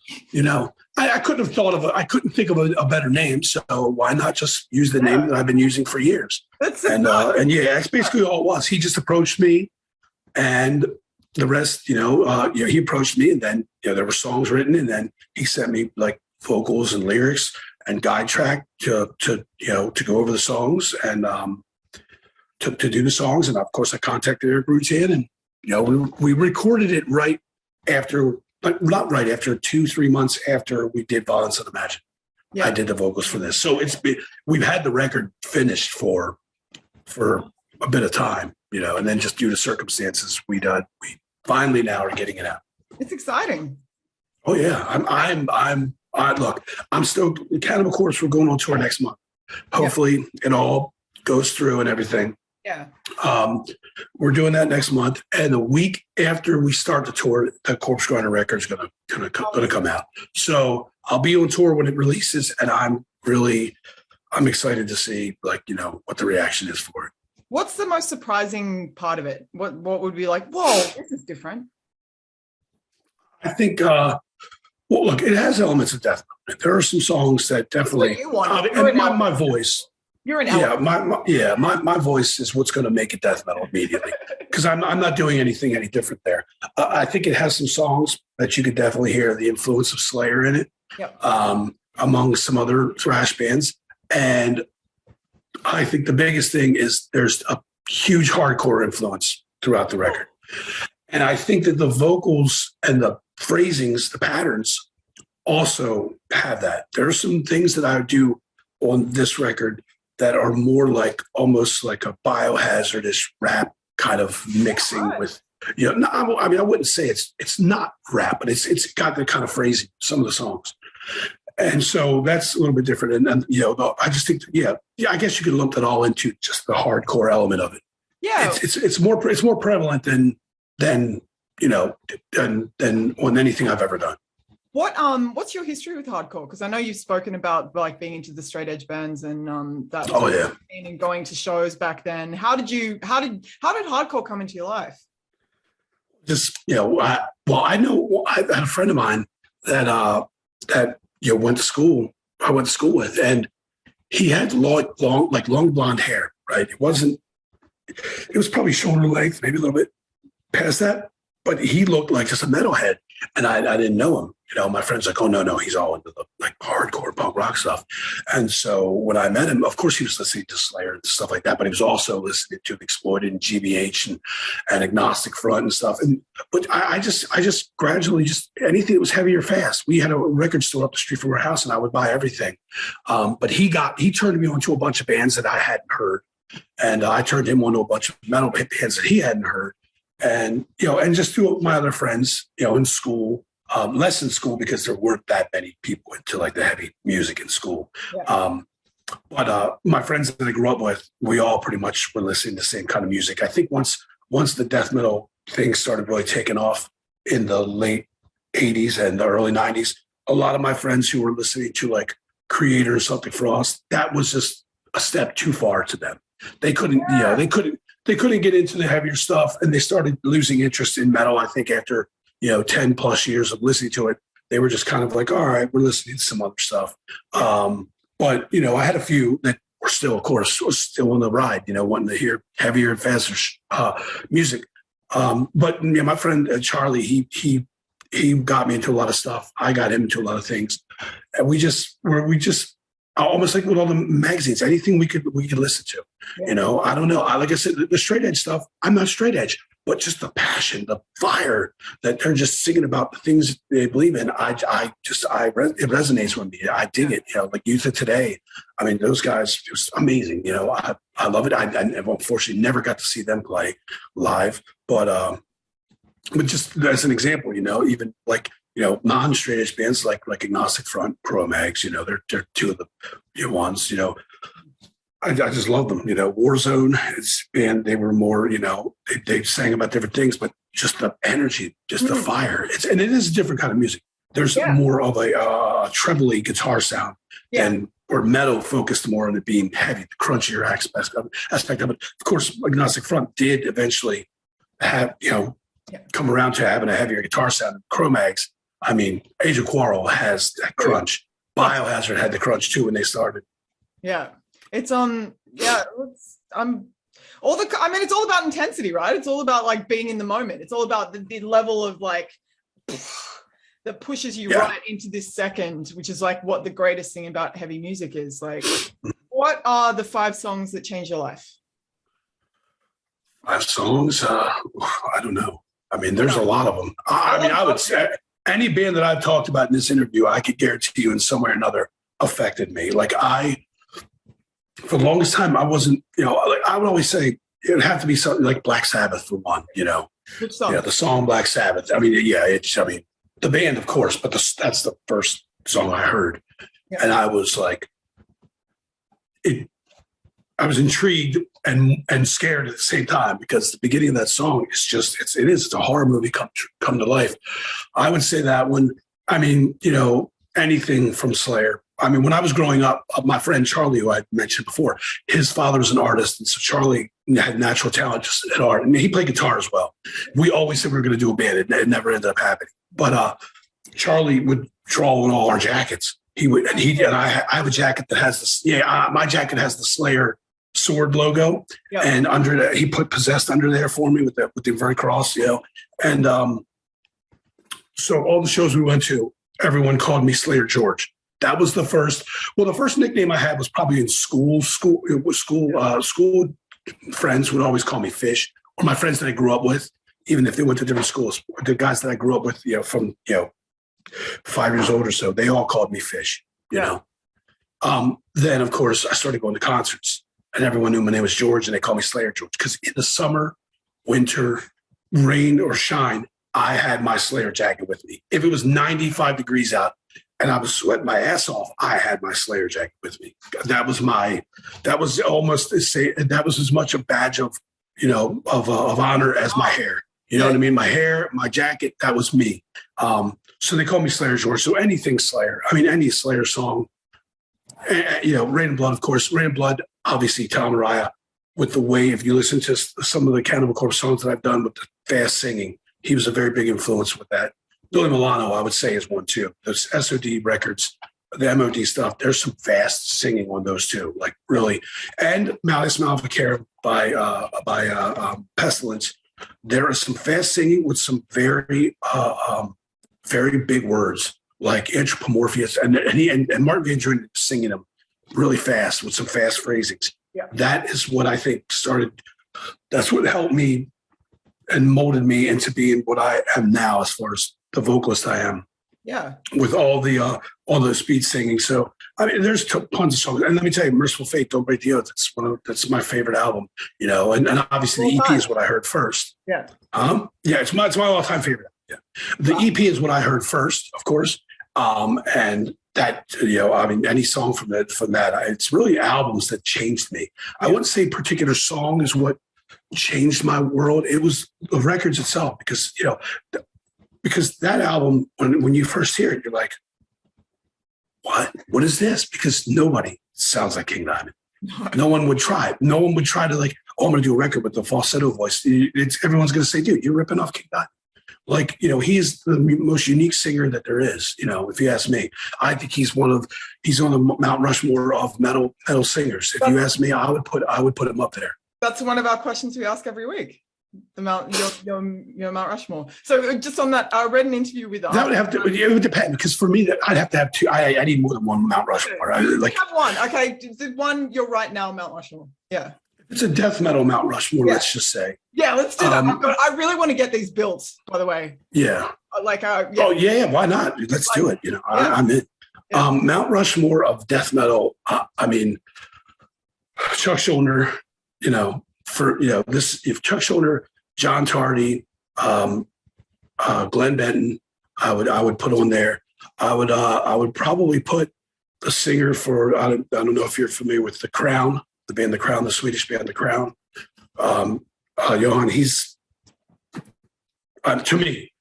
Speaker 2: I couldn't have I couldn't think of a better name. So why not just use the name that I've been using for years? That's basically all it was. He just approached me and the rest, he approached me and then, there were songs written and then he sent me like vocals and lyrics and guide track to go over the songs and to do the songs. And of course I contacted Eric Rutan and, we recorded it right after, but not right after, 2-3 months after we did Violence of Imagine. Yeah. I did the vocals for this. So we've had the record finished for a bit of time, and then just due to circumstances, we finally now are getting it out.
Speaker 1: It's exciting.
Speaker 2: Oh yeah. I'm still Cannibal Corpse. We're going on tour next month. Hopefully it all goes through and everything.
Speaker 1: Yeah.
Speaker 2: We're doing that next month. And the week after we start the tour, the Corpsegrinder record is gonna come out. So I'll be on tour when it releases and I'm excited to see what the reaction is for it.
Speaker 1: What's the most surprising part of it? What would be like, whoa, this is different?
Speaker 2: I think, look, it has elements of death metal. There are some songs that definitely, and my voice.
Speaker 1: You're an element.
Speaker 2: My voice is what's going to make it death metal immediately because I'm not doing anything any different there. I think it has some songs that you could definitely hear the influence of Slayer in it, among some other thrash bands. And I think the biggest thing is there's a huge hardcore influence throughout the record. And I think that the vocals and the phrasings, the patterns also have that. There are some things that I would do on this record that are more like almost like a biohazardous rap kind of mixing with, I wouldn't say it's not rap, but it's got that kind of phrasing, some of the songs. And so that's a little bit different. And you know, I just think, yeah, I guess you could lump that all into just the hardcore element of it.
Speaker 1: Yeah.
Speaker 2: It's more prevalent than you know, than on anything I've ever done.
Speaker 1: What's your history with hardcore? Because I know you've spoken about like being into the straight edge bands and that.
Speaker 2: Oh yeah.
Speaker 1: And going to shows back then. How did hardcore come into your life?
Speaker 2: Just, you know, I had a friend of mine that you know went to school. I went to school with, and he had long blonde hair. Right, it was probably shoulder length, maybe a little bit past that, but he looked like just a metalhead, and I didn't know him. You know, my friend's like, oh no, he's all into the like hardcore punk rock stuff. And so when I met him, of course he was listening to Slayer and stuff like that, but he was also listening to Exploited and GBH and Agnostic Front and stuff. But I just gradually just anything that was heavy or fast. We had a record store up the street from our house, and I would buy everything. But he turned me on to a bunch of bands that I hadn't heard, and I turned him on to a bunch of metal bands that he hadn't heard. And, you know, and just through my other friends, you know, in school, less in school because there weren't that many people into like the heavy music in school. Yeah. But my friends that I grew up with, we all pretty much were listening to the same kind of music. I think once the death metal thing started really taking off in the late 80s and the early 90s, a lot of my friends who were listening to like Creator or Something Frost, that was just a step too far to them. They couldn't, you know, they couldn't get into the heavier stuff, and they started losing interest in metal. I think after, you know, 10 plus years of listening to it, they were just kind of like, all right, we're listening to some other stuff. But, you know, I had a few that were still, of course, still on the ride, you know, wanting to hear heavier and faster music. But yeah, my friend Charlie, he got me into a lot of stuff. I got him into a lot of things, and we just almost like with all the magazines, anything we could listen to. Yeah. You know, I don't know. Like I said, the straight edge stuff, I'm not straight edge, but just the passion, the fire that they're just singing about the things they believe in. It resonates with me. I dig it. You know, like Youth of Today. I mean, those guys just amazing. You know, I love it. I unfortunately never got to see them play live, but just as an example, you know, even like, you know, non-straight edge bands like Agnostic Front, Cro-Mags, you know, they're two of the ones, you know, I just love them. You know, Warzone, and they were more, you know, they sang about different things, but just the energy, just the fire. It is a different kind of music. There's more of a trebly guitar sound and or metal focused more on it being heavy, the crunchier aspect of it. Of course, Agnostic Front did eventually have, you know, come around to having a heavier guitar sound. Cro-Mags, I mean, Age of Quarrel has that crunch. Biohazard had the crunch too when they started.
Speaker 1: Yeah. It's it's all about intensity, right? It's all about like being in the moment. It's all about the level of like that pushes you right into this second, which is like what the greatest thing about heavy music is. Like, what are the 5 songs that changed your life?
Speaker 2: 5 songs? I don't know. I mean, there's a lot of them. I would say any band that I've talked about in this interview, I could guarantee you in some way or another affected me. Like for the longest time, I wasn't, you know, like I would always say it would have to be something like Black Sabbath for one, you know.
Speaker 1: Which song?
Speaker 2: Yeah, the song Black Sabbath. I mean, the band, of course, but that's the first song I heard. Yeah. And I was like, I was intrigued and scared at the same time, because the beginning of that song is just, it's a horror movie come to life. I would say that one. I mean, you know, anything from Slayer. I mean, when I was growing up, my friend Charlie, who I mentioned before, his father was an artist. And so Charlie had natural talent just at art. And he played guitar as well. We always said we were going to do a band. It never ended up happening. But Charlie would draw on all our jackets. I have a jacket that has this. My jacket has the Slayer sword logo, and under that he put Possessed under there for me with the inverted cross, you know. And so all the shows we went to, everyone called me Slayer George. That was the first nickname I had was probably in school. School friends would always call me Fish, or my friends that I grew up with, even if they went to different schools. The guys that I grew up with, you know, from, you know, 5 years old or so, they all called me Fish, you know. Then of course I started going to concerts, and everyone knew my name was George, and they called me Slayer George, because in the summer, winter, rain or shine, I had my Slayer jacket with me. If it was 95 degrees out, and I was sweating my ass off, I had my Slayer jacket with me. That was almost that was as much a badge of, of honor as my hair. You know what I mean? My hair, my jacket, that was me. So they call me Slayer George. So anything Slayer, I mean, any Slayer song, Rain and Blood, of course. Rain and Blood, obviously, Tal Mariah, with the way, if you listen to some of the Cannibal Corpse songs that I've done with the fast singing, he was a very big influence with that. Billy Milano, I would say, is one too. Those SOD records, the MOD stuff, there's some fast singing on those too, like really. And Malleus Maleficarum by Pestilence. There is some fast singing with some very, very big words like anthropomorphius, and Martin Van Drunen singing them really fast with some fast phrasings. Yeah. That is what I think that's what helped me and molded me into being what I am now as far as the vocalist I am.
Speaker 1: Yeah.
Speaker 2: With all the speed singing. So, I mean, there's tons of songs. And let me tell you, Merciful Fate, Don't Break the Oath, that's my favorite album, and obviously the EP is what I heard first.
Speaker 1: Yeah.
Speaker 2: Yeah, it's my all-time favorite. Yeah. The EP is what I heard first, of course. And that, I mean, any song from that, it's really albums that changed me. I wouldn't say a particular song is what changed my world. It was the records itself, because that album, when you first hear it, you're like, what is this? Because nobody sounds like King Diamond. No one would try. No one would try to I'm going to do a record with the falsetto voice. Everyone's going to say, dude, you're ripping off King Diamond. He's the most unique singer that there is, if you ask me. I think he's on the Mount Rushmore of metal singers. If you ask me, I would put him up there.
Speaker 1: That's one of our questions we ask every week. Your Mount Rushmore. So just on that, I read an interview with.
Speaker 2: That would have to. It would depend, because for me, I'd have to have two. I need more than one Mount Rushmore.
Speaker 1: Have one. Okay, the one you're right now, Mount Rushmore. Yeah.
Speaker 2: It's a death metal Mount Rushmore. Yeah. Let's just say.
Speaker 1: Yeah, let's do that. I really want to get these built. By the way.
Speaker 2: Yeah.
Speaker 1: Yeah.
Speaker 2: Oh yeah. Why not? Let's do it. I'm in. Yeah. Mount Rushmore of death metal. I mean, Chuck Schuldiner. If Chuck Schuldiner, John Tardy, Glenn Benton, I would put on there. I would probably put the singer for, I don't know if you're familiar with The Crown, the band The Crown, the Swedish band The Crown. Johan, he's to me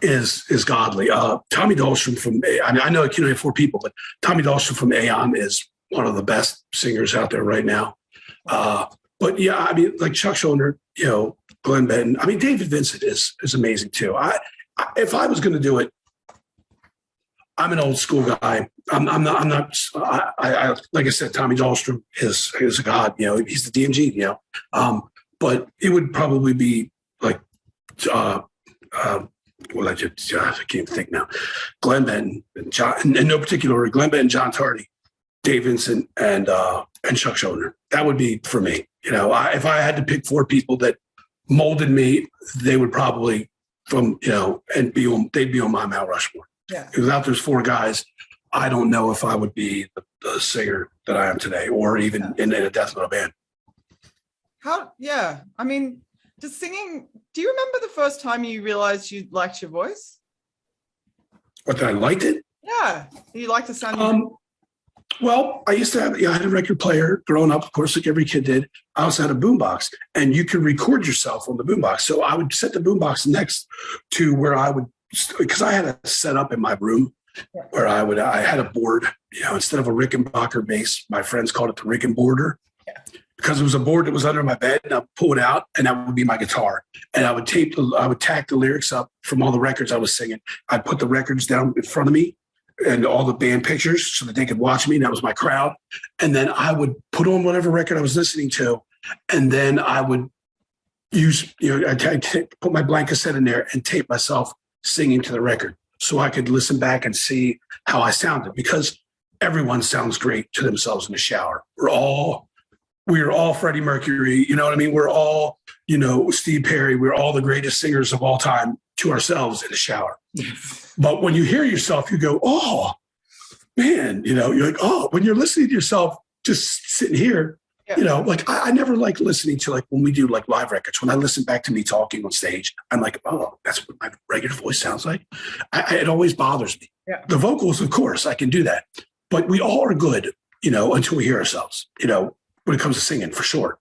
Speaker 2: is godly. Tommy Dahlstrom from, I know I can only have four people, but Tommy Dahlstrom from Aeon is one of the best singers out there right now. But yeah, I mean, like Chuck Schuldiner, Glenn Benton. I mean, David Vincent is amazing too. If I was going to do it, I'm an old school guy. I'm not. Like I said, Tommy Dahlstrom is a god. He's the DMG. But it would probably be like, I can't think now. Glenn Benton and John, in no particular order. Glenn Benton, John Tardy, Dave Vincent, and Chuck Schuldiner. That would be for me. If I had to pick four people that molded me, they would probably they'd be on my Mount Rushmore.
Speaker 1: Yeah.
Speaker 2: Without those four guys, I don't know if I would be the singer that I am today, or even in a death metal band.
Speaker 1: I mean, just singing. Do you remember the first time you realized you liked your voice?
Speaker 2: What, that I liked it?
Speaker 1: Yeah. You liked the sound.
Speaker 2: Well, I used to have, I had a record player growing up, of course, like every kid did. I also had a boombox, and you could record yourself on the boombox. So I would set the boombox next to where I would, because I had a set up in my room where I had a board, instead of a Rickenbacker bass, my friends called it the Rickenborder. Yeah. Because it was a board that was under my bed, and I'd pull it out, and that would be my guitar. And I would tack the lyrics up from all the records I was singing. I'd put the records down in front of me, and all the band pictures so that they could watch me. And that was my crowd. And then I would put on whatever record I was listening to. And then I would use, I'd put my blank cassette in there and tape myself singing to the record so I could listen back and see how I sounded, because everyone sounds great to themselves in the shower. We're all Freddie Mercury. You know what I mean? We're all, Steve Perry. We're all the greatest singers of all time to ourselves in the shower. But when you hear yourself, you go, oh, man, you're like, oh, when you're listening to yourself just sitting here, You know, like I never like listening to like when we do like live records. When I listen back to me talking on stage, I'm like, oh, that's what my regular voice sounds like. It always bothers me.
Speaker 1: Yeah.
Speaker 2: The vocals, of course, I can do that, but we all are good, you know, until we hear ourselves. You know, when it comes to singing, for sure.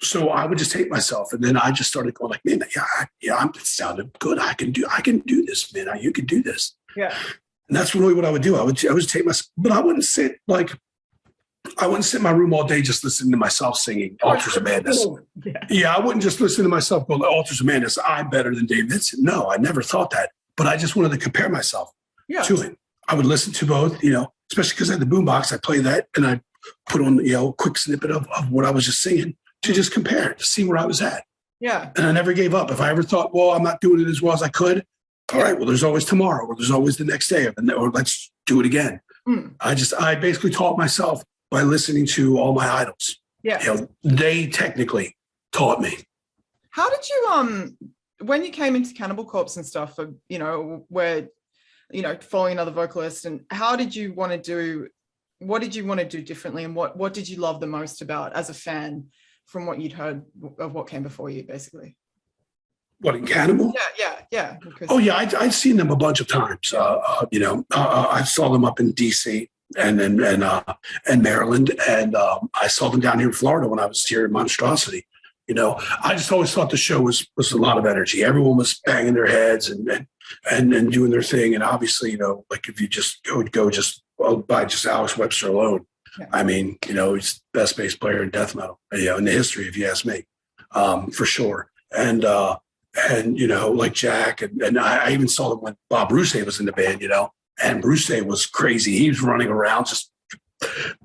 Speaker 2: So I would just take myself, and then I just started going like, man, it sounded good. I can do this, man. You can do this.
Speaker 1: Yeah.
Speaker 2: And that's really what I would do. I would take myself, but I wouldn't sit in my room all day just listening to myself singing Altars of Madness. Yeah, I wouldn't just listen to myself go, Altars of Madness, I'm better than Dave Vincent. No, I never thought that. But I just wanted to compare myself to him. I would listen to both, you know, especially because I had the boombox. I play that and I put on, you know, a quick snippet of what I was just singing to just compare it, to see where I was at. Yeah. And I never gave up. If I ever thought, well, I'm not doing it as well as I could, all right, well, there's always tomorrow, or there's always the next day, or let's do it again. I basically taught myself by listening to all my idols. Yeah. You know, they technically taught me.
Speaker 1: How did you, when you came into Cannibal Corpse and stuff, you know, where, you know, following another vocalist, and how did you want to do, what did you want to do differently, and what did you love the most about as a fan from what you'd heard of what came before you, basically?
Speaker 2: What, in Cannibal?
Speaker 1: Yeah.
Speaker 2: Oh yeah, I'd seen them a bunch of times. You know, I saw them up in DC and Maryland, and I saw them down here in Florida when I was here in Monstrosity. You know, I just always thought the show was a lot of energy. Everyone was banging their heads and doing their thing. And obviously, you know, like if you just go by just Alex Webster alone, I mean, you know, he's the best bass player in death metal, you know, in the history, if you ask me, for sure. And you know, like Jack, and I even saw them when Bob Rousset was in the band, you know, and Rousset was crazy. He was running around just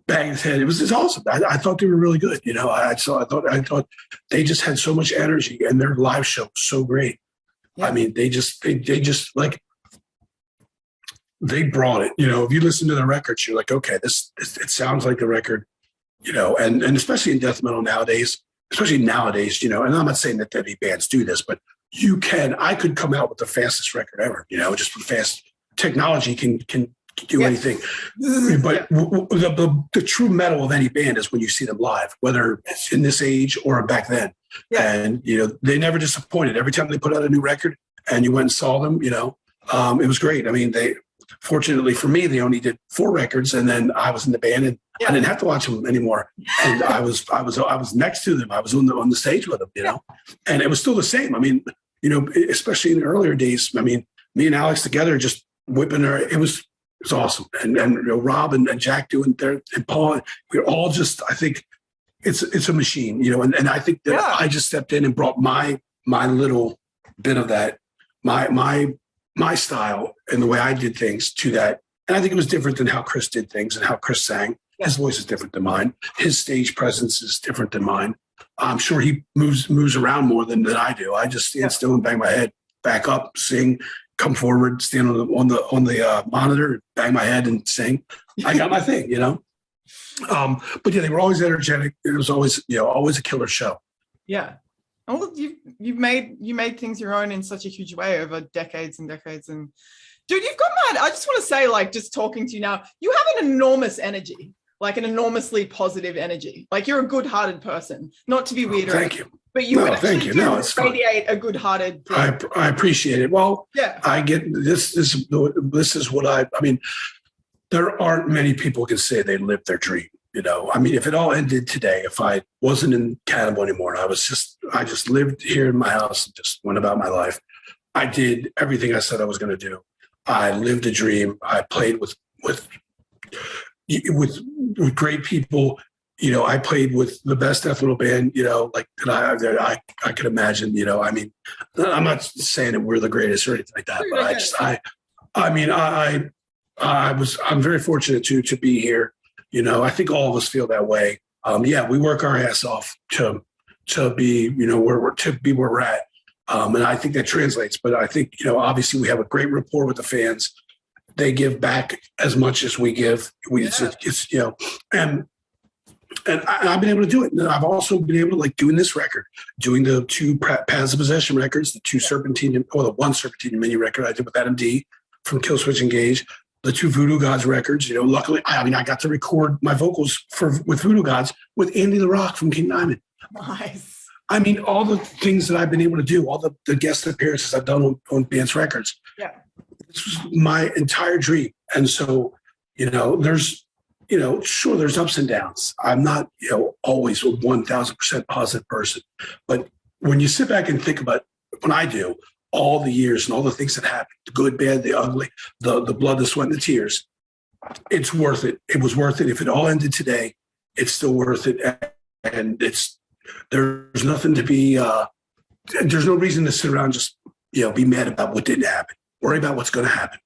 Speaker 2: banging his head. It was awesome. I thought they were really good. You know, I thought they just had so much energy, and their live show was so great. Yeah. I mean, they just like, they brought it. You know, if you listen to the records, you're like, okay, it sounds like the record, you know, and especially in death metal nowadays, you know, and I'm not saying that any bands do this, but I could come out with the fastest record ever, you know, just fast technology can do anything. But the true metal of any band is when you see them live, whether it's in this age or back then. Yeah. And, you know, they never disappointed. Every time they put out a new record and you went and saw them, you know, it was great. I mean, fortunately for me, they only did 4 records, and then I was in the band, and I didn't have to watch them anymore. And I was next to them. I was on the stage with them, you know, and it was still the same. I mean, you know, especially in the earlier days. I mean, me and Alex together just whipping her. It was awesome. And you know, Rob and Jack doing their, and Paul. We're all just. I think it's a machine, you know. And I think that I just stepped in and brought my little bit of that, my style and the way I did things to that. And I think it was different than how Chris did things and how Chris sang. His voice is different than mine. His stage presence is different than mine. I'm sure he moves around more than I do. I just stand still and bang my head, back up, sing, come forward, stand on the monitor, bang my head and sing. I got my thing, you know. But yeah, they were always energetic. It was always, you know, always a killer show. Yeah.
Speaker 1: Oh, you made things your own in such a huge way over decades and decades. And dude, you've got mad. I just want to say, like, just talking to you now, you have an enormous energy, like an enormously positive energy. Like, you're a good-hearted person. Not to be weird,
Speaker 2: thank you.
Speaker 1: But you actually do radiate a good-hearted thing.
Speaker 2: I appreciate it. Well, I get this. This is what I mean. There aren't many people who can say they lived their dream. You know, I mean, if it all ended today, if I wasn't in Cannibal anymore, I just lived here in my house and just went about my life. I did everything I said I was going to do. I lived a dream. I played with great people. You know, I played with the best death metal band, you know, like that I could imagine, you know. I mean, I'm not saying that we're the greatest or anything like that, but I'm very fortunate to be here. You know, I think all of us feel that way. We work our ass off to be, you know, where we're at. And I think that translates. But I think, you know, obviously we have a great rapport with the fans. They give back as much as we give. It's you know, and I've been able to do it. And I've also been able to, like, doing this record, doing the 2 Paths of Possession records, the 2 Serpentine, or the 1 Serpentine mini record I did with Adam D from Killswitch Engage. the two Voodoo Gods records. Luckily, I got to record my vocals with Voodoo Gods with Andy the Rock from King Diamond.
Speaker 1: Nice.
Speaker 2: All the things that I've been able to do, all the guest appearances I've done on Band's records.
Speaker 1: Yeah.
Speaker 2: This was my entire dream. And so, there's, sure, there's ups and downs. I'm not, always a 1,000% positive person. But when you sit back and think about, when I do, all the years and all the things that happened, the good, bad, the ugly, the blood, the sweat, and the tears, it's worth it. It was worth it. If it all ended today, it's still worth it. And there's nothing to be, there's no reason to sit around and just, be mad about what didn't happen. Worry about what's going to happen.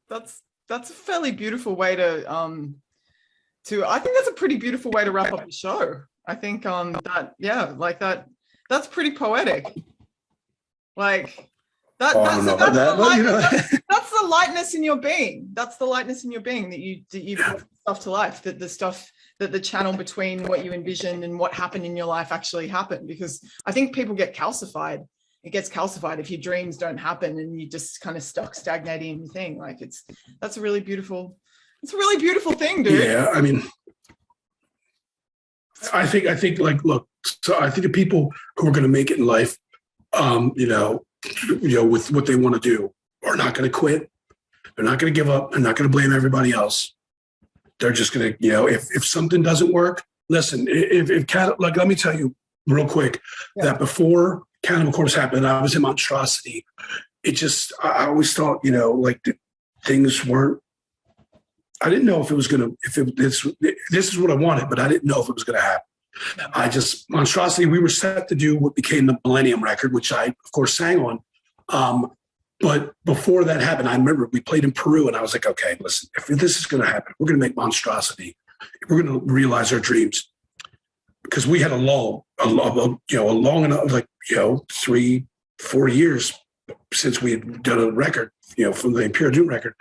Speaker 2: That's
Speaker 1: a fairly beautiful way to I think that's a pretty beautiful way to wrap up the show. I think that's pretty poetic. Like that's the lightness in your being. That's the lightness in your being that you brought stuff to life, that the stuff that the channel between what you envisioned and what happened in your life actually happened. Because I think people get calcified. It gets calcified if your dreams don't happen and you just kind of stuck stagnating in your thing. Like that's a really beautiful thing, dude.
Speaker 2: Yeah. I think like, look, so I think the people who are going to make it in life, with what they want to do are not going to quit. They're not going to give up. They're not going to blame everybody else. They're just going to, if something doesn't work, listen, like, let me tell you real quick that before Cannibal Corpse happened, I was in monstrosity. I always thought, things weren't, I didn't know if it was going to, this is what I wanted, but I didn't know if it was going to happen. Monstrosity, we were set to do what became the Millennium record, which I, of course, sang on. But before that happened, I remember we played in Peru and I was like, okay, listen, if this is going to happen, we're going to make Monstrosity. We're going to realize our dreams. Because we had a long enough, 3-4 years since we had done a record, from the Imperial Doom record.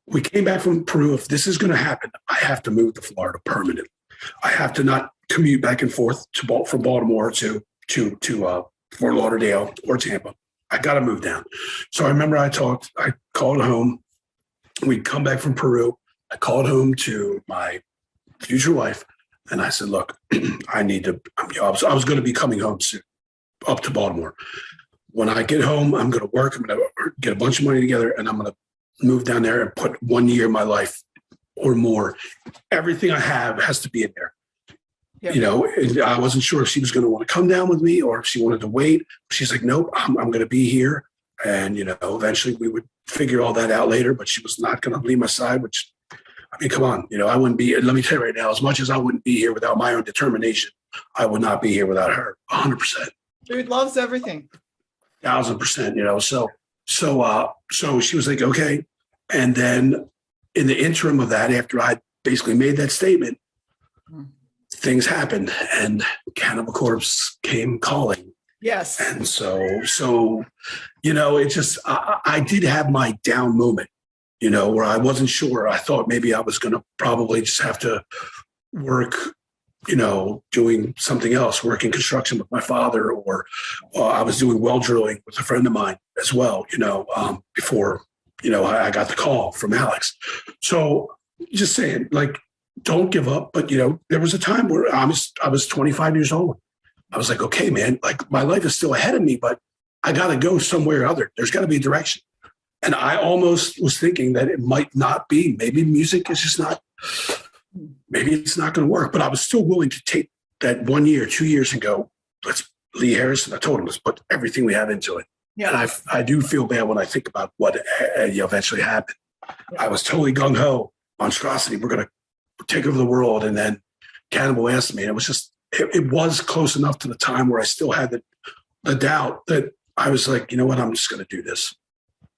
Speaker 2: We came back from Peru. If this is going to happen, I have to move to Florida permanently. I have to not commute back and forth from Baltimore to Fort Lauderdale or Tampa. I got to move down. So I remember I called home. We'd come back from Peru. I called home to my future wife. And I said, look, I need to, I was going to be coming home soon, up to Baltimore. When I get home, I'm going to work. I'm going to get a bunch of money together and I'm going to move down there and put 1 year of my life or more. Everything I have has to be in there. Yep. I wasn't sure if she was going to want to come down with me or if she wanted to wait. She's like, nope, I'm going to be here. And, eventually we would figure all that out later, but she was not going to leave my side, which, come on, I wouldn't be, let me tell you right now, as much as I wouldn't be here without my own determination, I would not be here without her, 100%.
Speaker 1: Dude loves everything.
Speaker 2: 1,000%, so she was like, okay. And then in the interim of that, after I basically made that statement, things happened and Cannibal Corpse came calling.
Speaker 1: Yes.
Speaker 2: And so it just, I did have my down moment, where I wasn't sure. I thought maybe I was going to probably just have to work, doing something else, working construction with my father, or I was doing well drilling with a friend of mine as well, before, I got the call from Alex. So just saying, like, don't give up. But, there was a time where I was 25 years old. I was like, okay, man, like my life is still ahead of me, but I got to go somewhere other. There's got to be a direction. And I almost was thinking that it might not be. Maybe music is just not, maybe it's not going to work. But I was still willing to take that 1 year, 2 years and go, Lee Harrison, I told him, let's put everything we have into it. Yeah. And I do feel bad when I think about what eventually happened. Yeah. I was totally gung-ho, monstrosity. We're going to take over the world. And then Cannibal asked me. And it was just, it was close enough to the time where I still had the doubt that I was like, you know what, I'm just going to do this.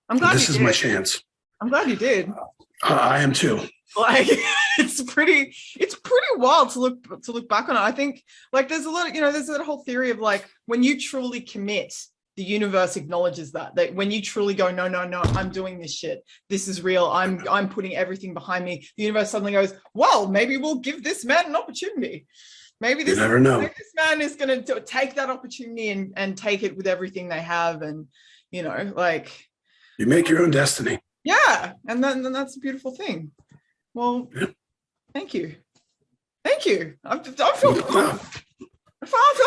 Speaker 1: I'm glad
Speaker 2: this is my chance.
Speaker 1: I'm glad you did.
Speaker 2: I am too.
Speaker 1: Like it's pretty wild to look back on it. I think like there's a lot of, there's that whole theory of like when you truly commit, the universe acknowledges that when you truly go, no, I'm doing this shit. This is real. I'm putting everything behind me. The universe suddenly goes, well, maybe we'll give this man an opportunity. Maybe this man is going to take that opportunity and take it with everything they have. And, like.
Speaker 2: You make your own destiny.
Speaker 1: Yeah, and then that's a beautiful thing. Well, thank you. I feel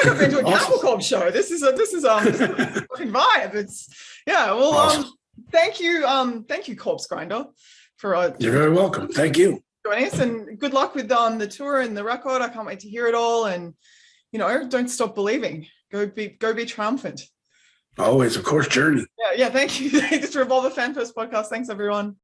Speaker 1: like I've been to a Cannibal Corpse show. This is a fucking vibe. It's well,
Speaker 2: awesome.
Speaker 1: thank you, Corpsegrinder, for
Speaker 2: You're very welcome. Thank you.
Speaker 1: joining us, and good luck with the tour and the record. I can't wait to hear it all, and don't stop believing. Go be triumphant.
Speaker 2: Always, of course, journey.
Speaker 1: Yeah, thank you. This is Revolver Fan First podcast. Thanks, everyone.